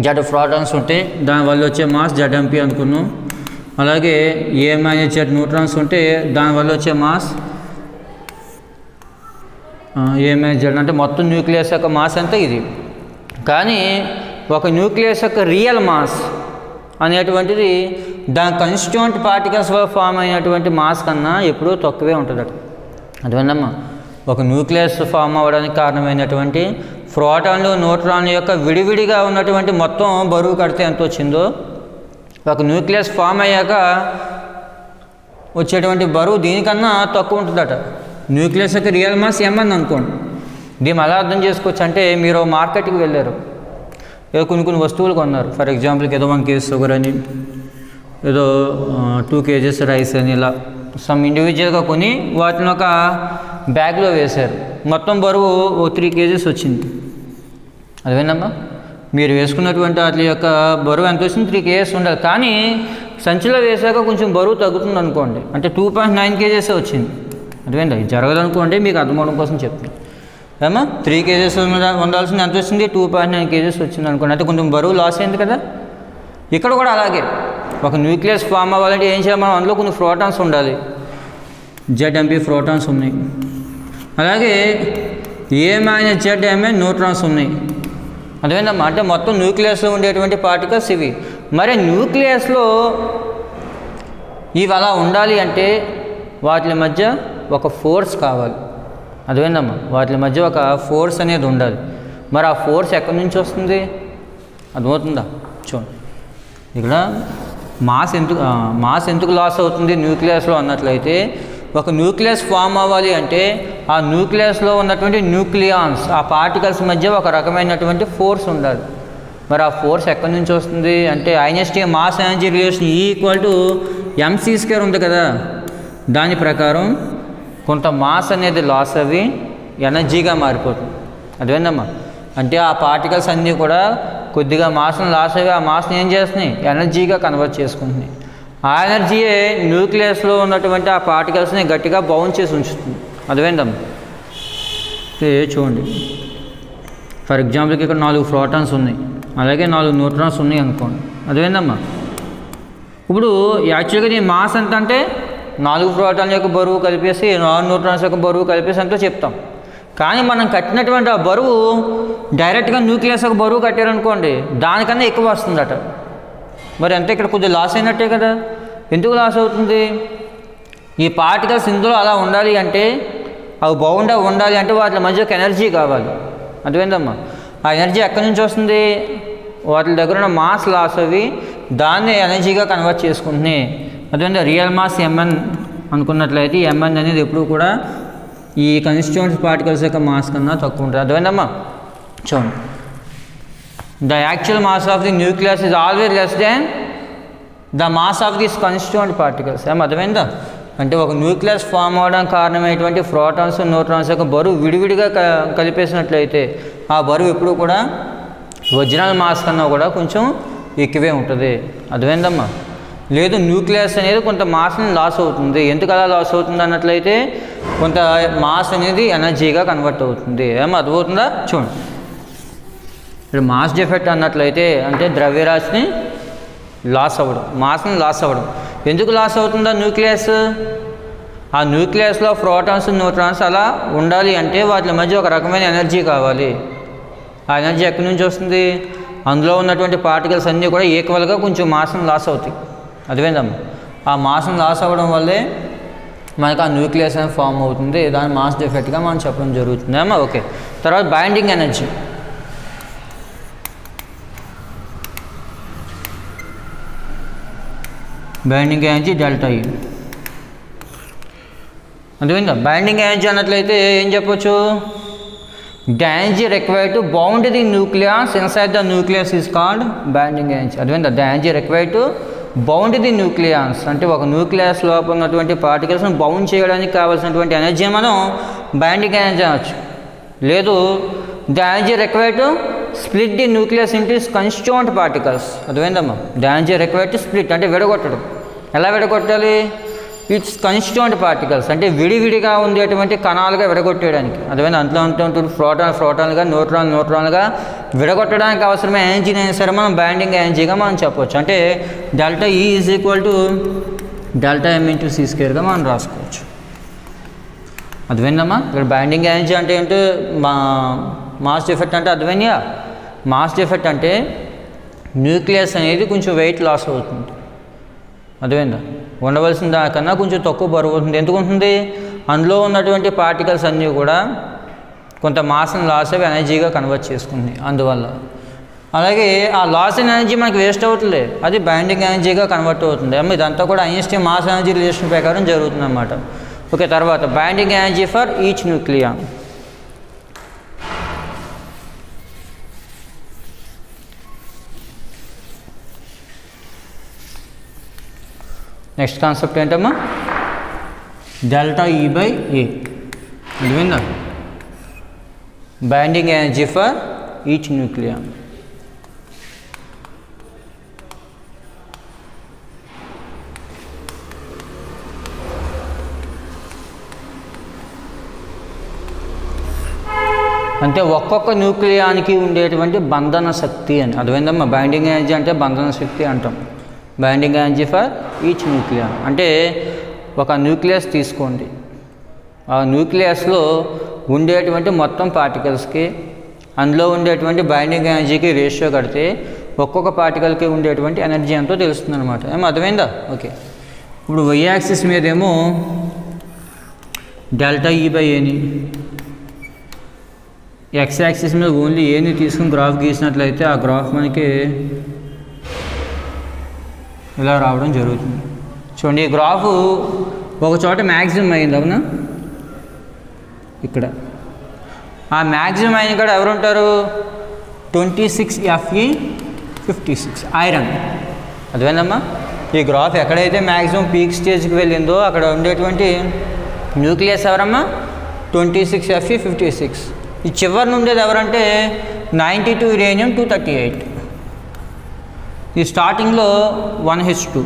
జెడ్ ప్రోటాన్స్ ఉంటే దానివల్ల వచ్చే మాస్ జెడ్ఎంపీ అనుకున్నాం. అలాగే ఏ మైనస్ జెడ్ న్యూట్రాన్స్ ఉంటే దానివల్ల వచ్చే మాస్ ఏ మైనస్ జెడ్ అంటే మొత్తం న్యూక్లియస్ యొక్క మాస్ అంతా ఇది. కానీ ఒక న్యూక్లియస్ యొక్క రియల్ మాస్ అనేటువంటిది దాని కన్స్టిట్యూయెంట్ పార్టికల్స్లో ఫామ్ అయినటువంటి మాస్ కన్నా ఎప్పుడూ తక్కువే ఉంటుందట. అదేవిధమ్మా, ఒక న్యూక్లియస్ ఫామ్ అవ్వడానికి కారణమైనటువంటి ప్రోటాన్లు న్యూట్రాన్ల యొక్క విడివిడిగా ఉన్నటువంటి మొత్తం బరువు కడితే ఎంత వచ్చిందో ఒక న్యూక్లియస్ ఫామ్ అయ్యాక వచ్చేటువంటి బరువు దీనికన్నా తక్కువ ఉంటుందట. న్యూక్లియస్ యొక్క రియల్ మాస్ ఎంఎన్ అనుకోండి. దీన్ని ఎలా అర్థం చేసుకోవచ్చు అంటే, మీరు మార్కెట్కి వెళ్ళారు, ఏదో కొన్ని వస్తువులు కొన్నారు. ఫర్ ఎగ్జాంపుల్కి ఏదో 1 kg షుగర్ అని, ఏదో 2 kgs రైస్ అని, ఇలా సమ్ ఇండివిజువల్గా కొని వాటిని ఒక బ్యాగ్లో వేశారు. మొత్తం బరువు 3 kgs వచ్చింది. అదేనమ్మా, మీరు వేసుకున్నటువంటి వాటి యొక్క బరువు ఎంత వచ్చింది, 3 kgs ఉండాలి. కానీ సంచిలో వేసాక కొంచెం బరువు తగ్గుతుంది అనుకోండి, అంటే 2.9 kgs వచ్చింది. అదేండి, అది జరగదనుకోండి, మీకు అర్థమవడం కోసం చెప్తాను. ఏమో 3 kgs ఉండాల్సింది ఎంత వచ్చింది, 2.9 kgs వచ్చింది అనుకోండి, అంటే కొంచెం బరువు లాస్ అయింది కదా. ఇక్కడ కూడా అలాగే ఒక న్యూక్లియస్ ఫామ్ అవ్వాలంటే ఏం చేయాలి, మనం అందులో కొన్ని ప్రోటాన్స్ ఉండాలి. జెడ్ఎంపీ ప్రోటాన్స్ ఉన్నాయి, అలాగే ఏ మైనస్ జెడ్ఎంఏ న్యూట్రాన్స్ ఉన్నాయి. అదేంటమ్మా, అంటే మొత్తం న్యూక్లియస్లో ఉండేటువంటి పార్టికల్స్ ఇవి. మరి న్యూక్లియస్లో ఇవి అలా ఉండాలి అంటే వాటి మధ్య ఒక ఫోర్స్ కావాలి. అదేంటమ్మా, వాటి మధ్య ఒక ఫోర్స్ అనేది ఉండాలి. మరి ఆ ఫోర్స్ ఎక్కడి నుంచి వస్తుంది అర్థమవుతుందా? చూడండి, ఇక్కడ మాస్ ఎందుకు లాస్ అవుతుంది న్యూక్లియస్లో అన్నట్లయితే, ఒక న్యూక్లియస్ ఫామ్ అవ్వాలి అంటే ఆ న్యూక్లియస్లో ఉన్నటువంటి న్యూక్లియాన్స్, ఆ పార్టికల్స్ మధ్య ఒక రకమైనటువంటి ఫోర్స్ ఉండాలి. మరి ఆ ఫోర్స్ ఎక్కడి నుంచి వస్తుంది అంటే, Einstein mass energy relation E=mc² ఉంది కదా, దాని ప్రకారం కొంత మాస్ అనేది లాస్ అవి ఎనర్జీగా మారిపోతుంది. అదేందమ్మా, అంటే ఆ పార్టికల్స్ అన్నీ కూడా కొద్దిగా మాస్ని లాస్ అయ్యి ఆ మాస్ని ఏం చేస్తున్నాయి, ఎనర్జీగా కన్వర్ట్ చేసుకుంటున్నాయి. ఆ ఎనర్జీయే న్యూక్లియస్లో ఉన్నటువంటి ఆ పార్టికల్స్ని గట్టిగా బౌండ్ చేసి ఉంచుతుంది. అదేందమ్మా, చూడండి, ఫర్ ఎగ్జాంపుల్కి ఇక్కడ 4 ప్రోటాన్స్ ఉన్నాయి, అలాగే 4 న్యూట్రాన్స్ ఉన్నాయి అనుకోండి. అదేందమ్మా, ఇప్పుడు యాక్చువల్గా దీని మాస్ ఎంత అంటే 4 ప్రోటాన్ల యొక్క బరువు కలిపేసి 4 న్యూట్రాన్స్ యొక్క బరువు కలిపేసి అంతా చెప్తాం. కానీ మనం కట్టినటువంటి ఆ బరువు డైరెక్ట్గా న్యూక్లియస్ యొక్క బరువు కట్టారనుకోండి, దానికన్నా ఎక్కువ వస్తుందట. మరి అంతే, ఇక్కడ కొద్దిగా లాస్ అయినట్టే కదా. ఎందుకు లాస్ అవుతుంది, ఈ పార్టికల్స్ ఇందులో అలా ఉండాలి అంటే, అవి బౌండ్ ఉండాలి అంటే వాటి మధ్య ఒక ఎనర్జీ కావాలి. అర్థమైందమ్మా, ఆ ఎనర్జీ ఎక్కడి నుంచి వస్తుంది, వాటి దగ్గర ఉన్న మాస్ లాస్ అవి దాన్ని ఎనర్జీగా కన్వర్ట్ చేసుకుంటున్నాయి. అదేవిధంగా రియల్ మాస్ ఎంఎన్ అనుకున్నట్లయితే ఎంఎన్ అనేది ఎప్పుడు కూడా ఈ కన్స్టిట్యూయెంట్ పార్టికల్స్ యొక్క మాస్ కన్నా తక్కువ ఉంటుంది. అర్థమైందమ్మా, చూడండి, the actual mass of the nucleus is always less than the mass of this constituent particles. అర్థమైందా, అంటే ఒక న్యూక్లియస్ ఫామ్ అవడానికి కారణమైనటువంటి ప్రోటాన్స్ న్యూట్రాన్స్ యొక్క బరువు విడివిడిగా కలిపేసినట్లయితే ఆ బరువు ఎప్పుడు కూడా ఒరిజినల్ మాస్ కన్నా కూడా కొంచెం ఎక్కువే ఉంటుంది. అర్థమైందమ్మా, లేదు న్యూక్లియస్ అనేది కొంత మాస్ని లాస్ అవుతుంది. ఎందుకు అలా లాస్ అవుతుంది అన్నట్లయితే కొంత మాస్ అనేది ఎనర్జీగా కన్వర్ట్ అవుతుంది. అర్థమవుతుందా? చూడండి, ఇప్పుడు మాస్ డిఫెక్ట్ అన్నట్లయితే అంటే ద్రవ్యరాశిని లాస్ అవ్వడం, మాస్ని లాస్ అవ్వడం. ఎందుకు లాస్ అవుతుందా న్యూక్లియస్, ఆ న్యూక్లియస్లో ప్రోటాన్స్ న్యూట్రాన్స్ అలా ఉండాలి అంటే వాటి మధ్య ఒక రకమైన ఎనర్జీ కావాలి. ఆ ఎనర్జీ ఎక్కడి నుంచి వస్తుంది, అందులో ఉన్నటువంటి పార్టికల్స్ అన్నీ కూడా ఈక్వల్గా కొంచెం మాస్ని లాస్ అవుతాయి. అర్థమైందమ్మా, ఆ మాస్ని లాస్ అవ్వడం వల్లే మనకు ఆ న్యూక్లియస్ అనేది ఫామ్ అవుతుంది. దాని మాస్ డిఫెక్ట్గా మనం చెప్పడం జరుగుతుంది. ఓకే, తర్వాత binding energy. Binding energy delta E. అర్థమైందా? బైండింగ్ ఎనర్జీ అన్నట్లయితే ఏం చెప్పొచ్చు, the energy required to bound the nucleus inside the nucleus is called binding energy. అర్థమైందా? The energy required to bound the nucleus అంటే ఒక న్యూక్లియస్ లోపల ఉన్నటువంటి పార్టికల్స్ని బౌండ్ చేయడానికి కావాల్సినటువంటి ఎనర్జీని మనం బైండింగ్ ఎనర్జీ అనొచ్చు. లేదు, the energy required to split the nucleus into constituent particles. అర్థమైందమ్మా? The energy required to split అంటే విడగొట్టడం. ఎలా విడగొట్టాలి? ఇట్స్ కాన్స్టిట్యూయెంట్ పార్టికల్స్ అంటే విడివిడిగా ఉండేటువంటి కణాలుగా విడగొట్టేయడానికి. అర్థమైంది? అంట్లో ఉంటుంది ప్రోటాన్లుగా న్యూట్రాన్లుగా విడగొట్టడానికి అవసరమైన ఎనర్జీని అయినా సరే మనం బైండింగ్ ఎనర్జీగా మనం చెప్పవచ్చు. అంటే delta E is equal to delta M into C స్క్వేర్గా మనం రాసుకోవచ్చు. అర్థమైందమ్మా? ఇక్కడ బైండింగ్ ఎనర్జీ అంటే ఏంటో మాస్ డిఫెక్ట్ అంటే అర్థమైందా? మాస్ డిఫెక్ట్ అంటే న్యూక్లియస్ అనేది కొంచెం వెయిట్ లాస్ అవుతుంది. అర్థమైందా? ఉండవలసిన దానికన్నా కొంచెం తక్కువ బరువు ఉంటుంది. ఎందుకు ఉంటుంది? అందులో ఉన్నటువంటి పార్టికల్స్ అన్నీ కూడా కొంత మాస్ని లాస్ అవి ఎనర్జీగా కన్వర్ట్ చేసుకుంది అందువల్ల. అలాగే ఆ లాస్ అయిన ఎనర్జీ మనకి వేస్ట్ అవుతుంది, అది బైండింగ్ ఎనర్జీగా కన్వర్ట్ అవుతుంది. ఇదంతా కూడా ఐన్స్టీన్ మాస్ ఎనర్జీ రిలేషన్ ప్రకారం జరుగుతుంది అన్నమాట. ఓకే, తర్వాత binding energy for each nucleon. Next concept ఏంటమ్మా? డెల్టా ఈ బై ఏ. అర్థమైందా? Binding energy for each nucleon. అంటే ఒక్కొక్క న్యూక్లియానికి ఉండేటువంటి బంధన శక్తి అని. అర్థమైందమ్మా? బైండింగ్ ఎనర్జీ అంటే బంధన శక్తి అంటాం. Binding energy for each nucleon అంటే ఒక న్యూక్లియస్ తీసుకోండి, ఆ న్యూక్లియస్లో ఉండేటువంటి మొత్తం పార్టికల్స్కి అందులో ఉండేటువంటి బైండింగ్ ఎనర్జీకి రేషియో కడితే ఒక్కొక్క పార్టికల్కి ఉండేటువంటి ఎనర్జీ ఎంతో తెలుస్తుంది అనమాట. ఏమో అర్థమైందా? ఓకే, ఇప్పుడు వై యాక్సిస్ మీదేమో డెల్టా ఈ బై ఏని, ఎక్స్ యాక్సిస్ మీద ఓన్లీ ఏని తీసుకుని గ్రాఫ్ గీసినట్లయితే ఆ గ్రాఫ్ మనకి ఇలా రావడం జరుగుతుంది. చూడండి, ఈ గ్రాఫ్ ఒక చోట మ్యాక్సిమం అయింది, అవునా? ఇక్కడ ఆ మ్యాక్సిమం అయిన కూడా ఎవరు ఉంటారు? 26Fe56 iron. అదేనమ్మా? ఈ గ్రాఫ్ ఎక్కడైతే మ్యాక్సిమం పీక్ స్టేజ్కి వెళ్ళిందో అక్కడ ఉండేటువంటి న్యూక్లియస్ ఎవరమ్మా? 26Fe56. ఈ చివరి ఉండేది ఎవరంటే 92 యురేనియం 238. ఈ స్టార్టింగ్లో 1H2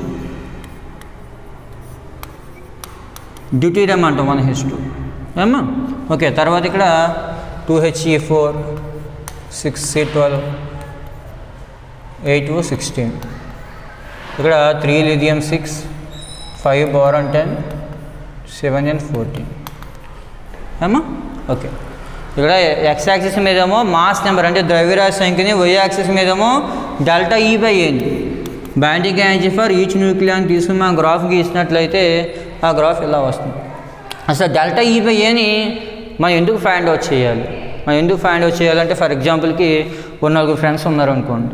డ్యూటీరియం అంటాం, 1H2 ఏమ్మా? ఓకే, తర్వాత ఇక్కడ 2He4 6C12 8O16, ఇక్కడ 3 లిథియం 6 5 బోరాన్ 10 7N14 ఏమ్మా? ఓకే, ఇక్కడ ఎక్స్ యాక్సిస్ మీదేమో మాస్ నెంబర్ అంటే ద్రవ్యరాశి సంఖ్యని, వై యాక్సిస్ మీదేమో డెల్టా ఈ బై ఏని. Binding energy for each nucleon తీసుకుని మనం గ్రాఫ్ గీసినట్లయితే ఆ గ్రాఫ్ ఇలా వస్తుంది. అసలు డెల్టా ఈ బై ఏని మనం ఎందుకు ఫైండ్ అవుట్ చేయాలి? మనం ఎందుకు ఫైండ్ అవుట్ చేయాలంటే, ఫర్ ఎగ్జాంపుల్కి ఒక 4 ఫ్రెండ్స్ ఉన్నారనుకోండి,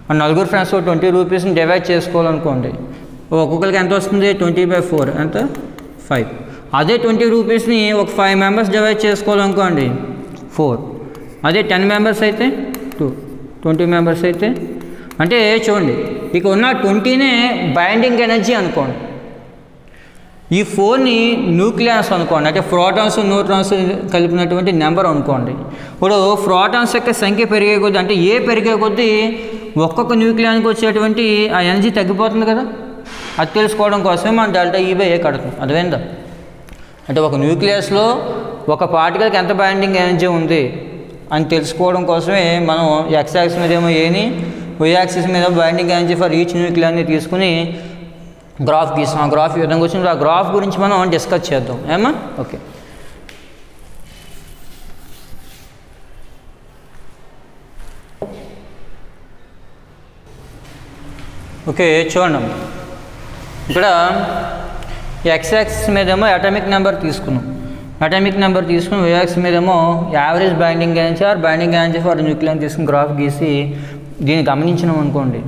ఆ 4 ఫ్రెండ్స్ 20 రూపీస్ని డివైడ్ చేసుకోవాలనుకోండి, ఒక్కొక్కరికి ఎంత వస్తుంది? 20/4 ఎంత? 5. అదే 20 రూపీస్ని ఒక 5 మెంబర్స్ డివైడ్ చేసుకోవాలనుకోండి, 4. అదే 10 మెంబర్స్ అయితే 2, 20 మెంబర్స్ అయితే అంటే చూడండి, ఇక ఉన్న 20నే బైండింగ్ ఎనర్జీ అనుకోండి, ఈ 4ని న్యూక్లియస్ అనుకోండి, అంటే ప్రోటాన్స్ న్యూట్రాన్స్ కలిపినటువంటి నెంబర్ అనుకోండి. ఇప్పుడు ప్రోటాన్స్ యొక్క సంఖ్య పెరిగే కొద్దీ, అంటే ఏ పెరిగే కొద్దీ ఒక్కొక్క న్యూక్లియానికి వచ్చేటువంటి ఆ ఎనర్జీ తగ్గిపోతుంది కదా. అది తెలుసుకోవడం కోసమే మనం డెల్టా ఈ బై ఏ కడుతుంది. అర్థమైందా? అంటే ఒక న్యూక్లియస్లో ఒక పార్టికల్కి ఎంత బైండింగ్ ఎనర్జీ ఉంది అని తెలుసుకోవడం కోసమే మనం ఎక్స్ యాక్సిస్ మీద ఏమో ఏని, వై యాక్సిస్ మీద బైండింగ్ ఎనర్జీ ఫర్ ఈచ్ న్యూక్లియాన్ని తీసుకుని గ్రాఫ్ గీసాం. ఆ గ్రాఫ్ ఈ విధంగా వచ్చింది. ఆ గ్రాఫ్ గురించి మనం డిస్కస్ చేద్దాం ఏమా? ఓకే, ఓకే చూడండి, ఇక్కడ ఎక్స్ యాక్సిస్ మీదేమో అటామిక్ నెంబర్ తీసుకున్నాం, అటామిక్ నెంబర్ తీసుకుని వై యాక్సిస్ మీదేమో average binding energy or binding energy per nucleon తీసుకుని గ్రాఫ్ గీసి దీన్ని గమనించినాం అనుకోండి,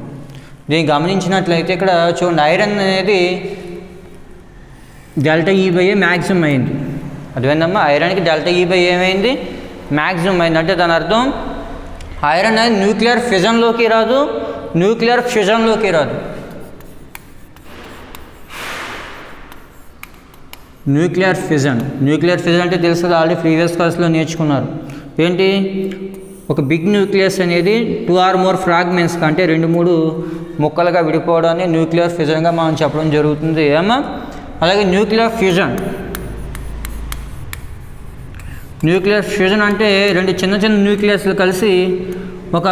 దీన్ని గమనించినట్లయితే ఇక్కడ చూడండి, ఐరన్ అనేది డెల్టా E/A మ్యాక్సిమం అయింది. అదేందమ్మా, ఐరన్కి డెల్టా E/A ఏమైంది, మ్యాక్సిమం అయింది. అంటే దాని అర్థం ఐరన్ అనేది న్యూక్లియర్ ఫ్యూజన్లోకి రాదు, న్యూక్లియర్ ఫ్యూజన్లోకి రాదు. న్యూక్లియర్ ఫ్యూజన్ అంటే తెలుసు కదా, ఆల్రెడీ ప్రీవియస్ క్లాస్లో నేర్చుకున్నారు. ఏంటి, ఒక బిగ్ న్యూక్లియస్ అనేది 2 or more ఫ్రాగ్మెంట్స్ అంటే 2-3 ముక్కలుగా విడిపోవడాన్ని న్యూక్లియర్ ఫ్యూజన్గా మనం చెప్పడం జరుగుతుంది. ఏమా, అలాగే న్యూక్లియర్ ఫ్యూజన్ అంటే 2 చిన్న న్యూక్లియస్లు కలిసి ఒక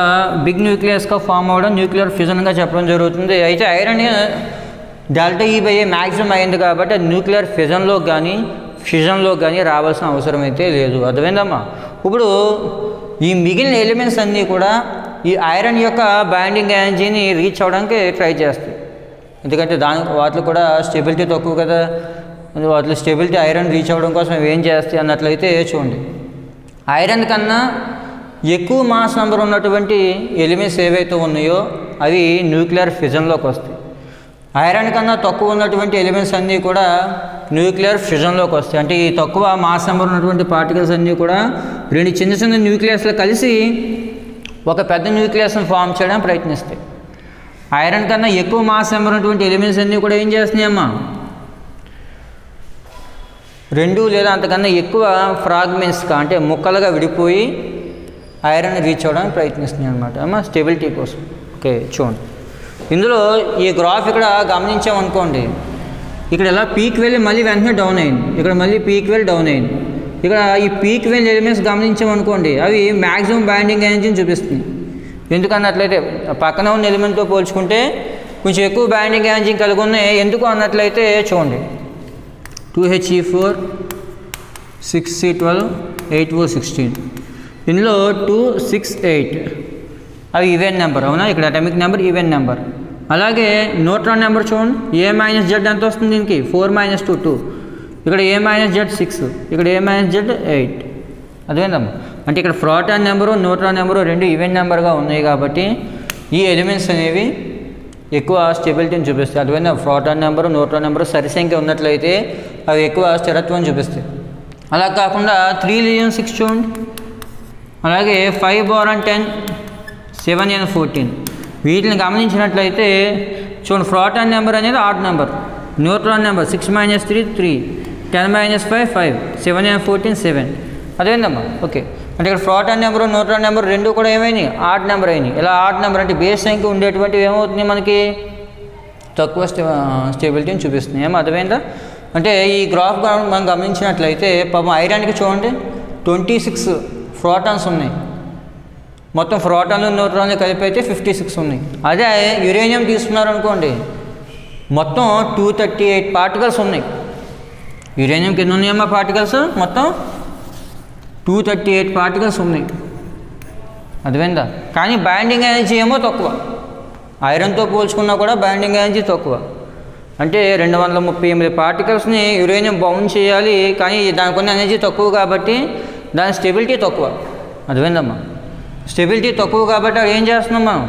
బిగ్ న్యూక్లియస్గా ఫామ్ అవ్వడం న్యూక్లియర్ ఫ్యూజన్గా చెప్పడం జరుగుతుంది. అయితే ఐరన్ డెల్టా E/A మ్యాక్సిమం అయింది కాబట్టి అది న్యూక్లియర్ ఫ్యూజన్లో కానీ రావాల్సిన అవసరం అయితే లేదు. అర్థమైందమ్మా. ఇప్పుడు ఈ మిగిలిన ఎలిమెంట్స్ అన్నీ కూడా ఈ ఐరన్ యొక్క బైండింగ్ ఎనర్జీని రీచ్ అవ్వడానికి ట్రై చేస్తాయి. ఎందుకంటే వాటిలో కూడా స్టెబిలిటీ తక్కువ కదా, వాటిలో స్టెబిలిటీ ఐరన్ రీచ్ అవ్వడం కోసం ఏం చేస్తాయి అన్నట్లయితే చూడండి, ఐరన్ కన్నా ఎక్కువ మాస్ నెంబర్ ఉన్నటువంటి ఎలిమెంట్స్ ఏవైతే ఉన్నాయో అవి న్యూక్లియర్ ఫ్యూజన్లోకి వస్తాయి. ఐరన్ కన్నా తక్కువ ఉన్నటువంటి ఎలిమెంట్స్ అన్నీ కూడా న్యూక్లియర్ ఫ్యూజన్లోకి వస్తాయి. అంటే ఈ తక్కువ మాస్ నెంబర్ ఉన్నటువంటి పార్టికల్స్ అన్నీ కూడా 2 చిన్న న్యూక్లియస్లు కలిసి ఒక పెద్ద న్యూక్లియస్ని ఫామ్ చేయడానికి ప్రయత్నిస్తాయి. ఐరన్ కన్నా ఎక్కువ మాస్ నెంబర్ ఉన్నటువంటి ఎలిమెంట్స్ అన్నీ కూడా ఏం చేస్తున్నాయమ్మా, 2 లేదా అంతకన్నా ఎక్కువ ఫ్రాగ్మెంట్స్గా అంటే ముక్కలుగా విడిపోయి ఐరన్ రీచ్ అవ్వడానికి ప్రయత్నిస్తున్నాయి అన్నమాట అమ్మా, స్టెబిలిటీ కోసం. ఓకే, చూడండి ఇందులో ఈ గ్రాఫ్ ఇక్కడ గమనించామనుకోండి, ఇక్కడ ఇలా పీక్ వెళ్ళి మళ్ళీ వెంటనే డౌన్ అయింది, ఇక్కడ మళ్ళీ పీక్ వెళ్ళి డౌన్ అయింది. ఇక్కడ ఈ పీక్ వెళ్ళి ఎలిమెంట్స్ గమనించామనుకోండి, అవి మ్యాక్సిమం బైండింగ్ ఎనర్జీని చూపిస్తుంది. ఎందుకన్నట్లయితే పక్కన ఉన్న ఎలిమెంట్తో పోల్చుకుంటే కొంచెం ఎక్కువ బైండింగ్ ఎనర్జీ కలిగి ఉన్నాయి. ఎందుకు అన్నట్లయితే చూడండి, 2He4 6C12 8O16, ఇందులో 2 6 8 అవి ఈవెన్ నెంబర్, అవునా, ఇక్కడ అటామిక్ నెంబర్ ఈవెన్ నెంబర్. అలాగే న్యూట్రాన్ నెంబర్ చూడండి, A-Z ఎంత వస్తుంది దీనికి, 4 - 2 2, ఇక్కడ A-Z 6, ఇక్కడ A-Z 8. అదేందమ్మా, అంటే ఇక్కడ proton number neutron number 2 even నెంబర్గా ఉన్నాయి కాబట్టి ఈ ఎలిమెంట్స్ అనేవి ఎక్కువ స్టెబిలిటీని చూపిస్తాయి. అదేవిధంగా ప్రోటాన్ నెంబరు న్యూట్రాన్ నెంబరు సరిసంఖ్య ఉన్నట్లయితే అవి ఎక్కువ స్థిరత్వం చూపిస్తాయి. అలా కాకుండా 3 Li 6 చూడండి, అలాగే 5 Boron 10 7 N 14 వీటిని గమనించినట్లయితే చూడండి, ప్రోటాన్ నెంబర్ అనేది odd number, neutron number 6 - 3 3, 10 - 5 5, 7 N 14 7. అదేందమ్మా, okay, అంటే ఇక్కడ ప్రోటాన్ నెంబరు న్యూట్రాన్ నెంబర్ 2 కూడా ఏమైనాయి, ఆడ్ నెంబర్ అయినాయి. ఇలా ఆడ్ నెంబర్ అంటే బేస్ సంఖ్య ఉండేటువంటివి ఏమవుతుంది, మనకి తక్కువ స్టెబిలిటీని చూపిస్తుంది. ఏమో అర్థమైందా. అంటే ఈ గ్రాఫ్ మనం గమనించినట్లయితే పాపం ఐరన్కి చూడండి 26 ప్రోటాన్స్ ఉన్నాయి, మొత్తం ప్రోటాన్లు న్యూట్రాన్లు కలిపి అయితే 56 ఉన్నాయి. అదే యురేనియం తీసుకున్నారు అనుకోండి, మొత్తం 238 పార్టికల్స్ ఉన్నాయి. యురేనియంకి ఎన్ని ఉన్నాయమ్మా పార్టికల్స్, మొత్తం 238 పార్టికల్స్ ఉన్నాయి. అర్థమైందా. కానీ బైండింగ్ ఎనర్జీ ఏమో తక్కువ, ఐరన్తో పోల్చుకున్నా కూడా బైండింగ్ ఎనర్జీ తక్కువ. అంటే 238 పార్టికల్స్ని యురేనియం బౌండ్ చేయాలి, కానీ దానికి ఉన్న ఎనర్జీ తక్కువ కాబట్టి దాని స్టెబిలిటీ తక్కువ. అర్థమైందమ్మా, స్టెబిలిటీ తక్కువ కాబట్టి ఏం చేస్తున్నాం మనం,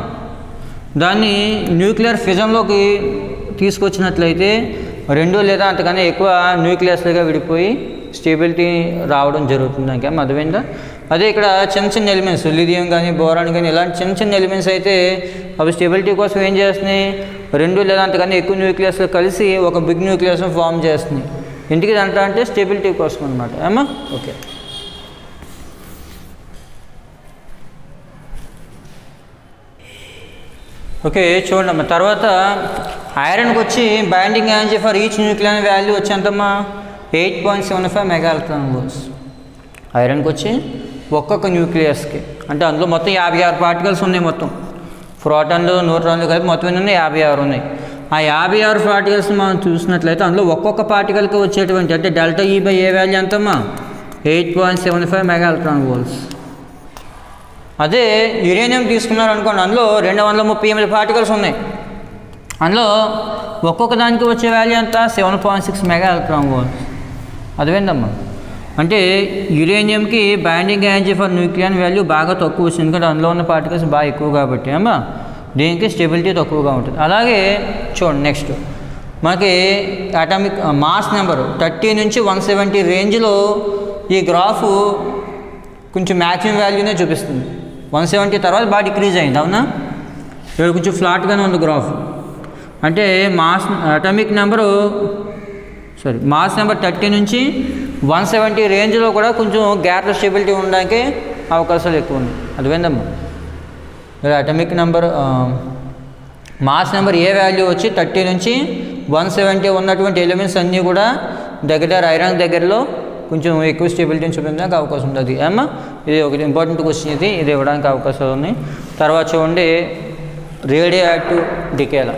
దాన్ని న్యూక్లియర్ ఫ్యూజన్లోకి తీసుకొచ్చినట్లయితే 2 లేదా అంతకన్నా ఎక్కువ న్యూక్లియస్లుగా విడిపోయి స్టెబిలిటీ రావడం జరుగుతుంది. దానికి అర్థమైందా. అదే ఇక్కడ చిన్న ఎలిమెంట్స్ లిథియం కానీ బోరాన్ కానీ ఇలాంటి చిన్న ఎలిమెంట్స్ అయితే అవి స్టెబిలిటీ కోసం ఏం చేస్తున్నాయి, 2 లేదా అంతకన్నా ఎక్కువ న్యూక్లియస్లు కలిసి ఒక బిగ్ న్యూక్లియస్ని ఫామ్ చేస్తున్నాయి. ఎందుకు ఇదంతా అంటే స్టెబిలిటీ కోసం అనమాట. ఏమా, ఓకే. ఓకే, చూడండి తర్వాత ఐరన్కి వచ్చి binding energy for each nuclear value వచ్చేంతమ్మా 8.75 మెగాఎలక్ట్రాన్ వోల్ట్స్. ఐరన్కి వచ్చి ఒక్కొక్క న్యూక్లియస్కి, అంటే అందులో మొత్తం 56 పార్టికల్స్ ఉన్నాయి. మొత్తం ప్రోటాన్లు న్యూట్రాన్లు కలిపి మొత్తం ఎన్ని ఉన్నాయి, 56 ఉన్నాయి. ఆ 56 పార్టికల్స్ మనం చూసినట్లయితే అందులో ఒక్కొక్క పార్టికల్కి వచ్చేటువంటి అంటే డెల్టా E/A వాల్యూ ఎంతమ్మా 8.75 మెగాఎలక్ట్రాన్ వోల్ట్స్. అదే యురేనియం తీసుకున్నారు అనుకోండి, అందులో 238 పార్టికల్స్ ఉన్నాయి. అందులో ఒక్కొక్క దానికి వచ్చే వాల్యూ ఎంత 7.6 మెగాఎలక్ట్రాన్ వోల్ట్స్. అదేందమ్మా, అంటే యురేనియంకి binding energy for nuclear value బాగా తక్కువ వచ్చింది, ఎందుకంటే అందులో ఉన్న పార్టికల్స్ బాగా ఎక్కువ కాబట్టి. అమ్మా దీనికి స్టెబిలిటీ తక్కువగా ఉంటుంది. అలాగే చూడండి నెక్స్ట్ మనకి అటామిక్ మాస్ నెంబరు 30 నుంచి 170 రేంజ్లో ఈ గ్రాఫ్ కొంచెం మ్యాక్సిమం వాల్యూనే చూపిస్తుంది. 170 తర్వాత బాగా డిక్రీజ్ అయింది, అవునా? ఇక్కడ కొంచెం ఫ్లాట్గానే ఉంది గ్రాఫ్. అంటే మాస్ నెంబర్ 30 నుంచి 170 రేంజ్లో కూడా కొంచెం గ్యాప్ స్టెబిలిటీ ఉండడానికి అవకాశాలు ఎక్కువ ఉన్నాయి. అర్థమైందమ్మా? అటామిక్ నెంబర్ మాస్ నెంబర్ ఏ వాల్యూ వచ్చి 30 నుంచి 170 ఉన్నటువంటి ఎలిమెంట్స్ అన్నీ కూడా దగ్గర ఐరన్ దగ్గరలో కొంచెం ఎక్కువ స్టెబిలిటీని చూపించడానికి అవకాశం ఉంటుంది. ఏమన్నా ఇది ఒక ఇంపార్టెంట్ క్వశ్చన్, ఇది ఇవ్వడానికి అవకాశాలు ఉన్నాయి. తర్వాత చూడండి రేడియో యాక్టివ్ డికేలా.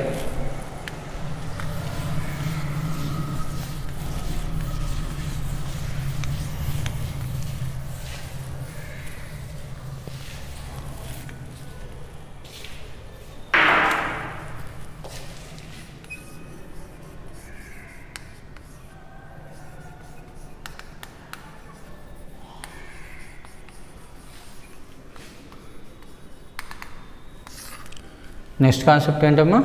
నెక్స్ట్ కాన్సెప్ట్ ఏంటమ్మా?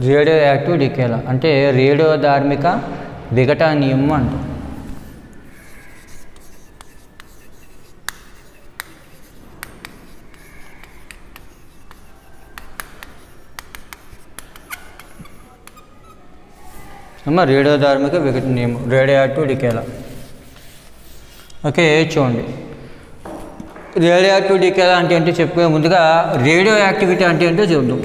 రేడియో యాక్టివ్ డికేలా అంటే రేడియో ధార్మిక విఘటనీయం అంట. అమ్మా రేడియో ధార్మిక విఘటనీయం, రేడియో యాక్టివ్ డికేలా. ఓకే చూడండి రేడియో యాక్టివ్ డికేలా అంటే ఏంటో చెప్పుకునే ముందుగా రేడియో యాక్టివిటీ అంటే ఏంటో చూద్దాం.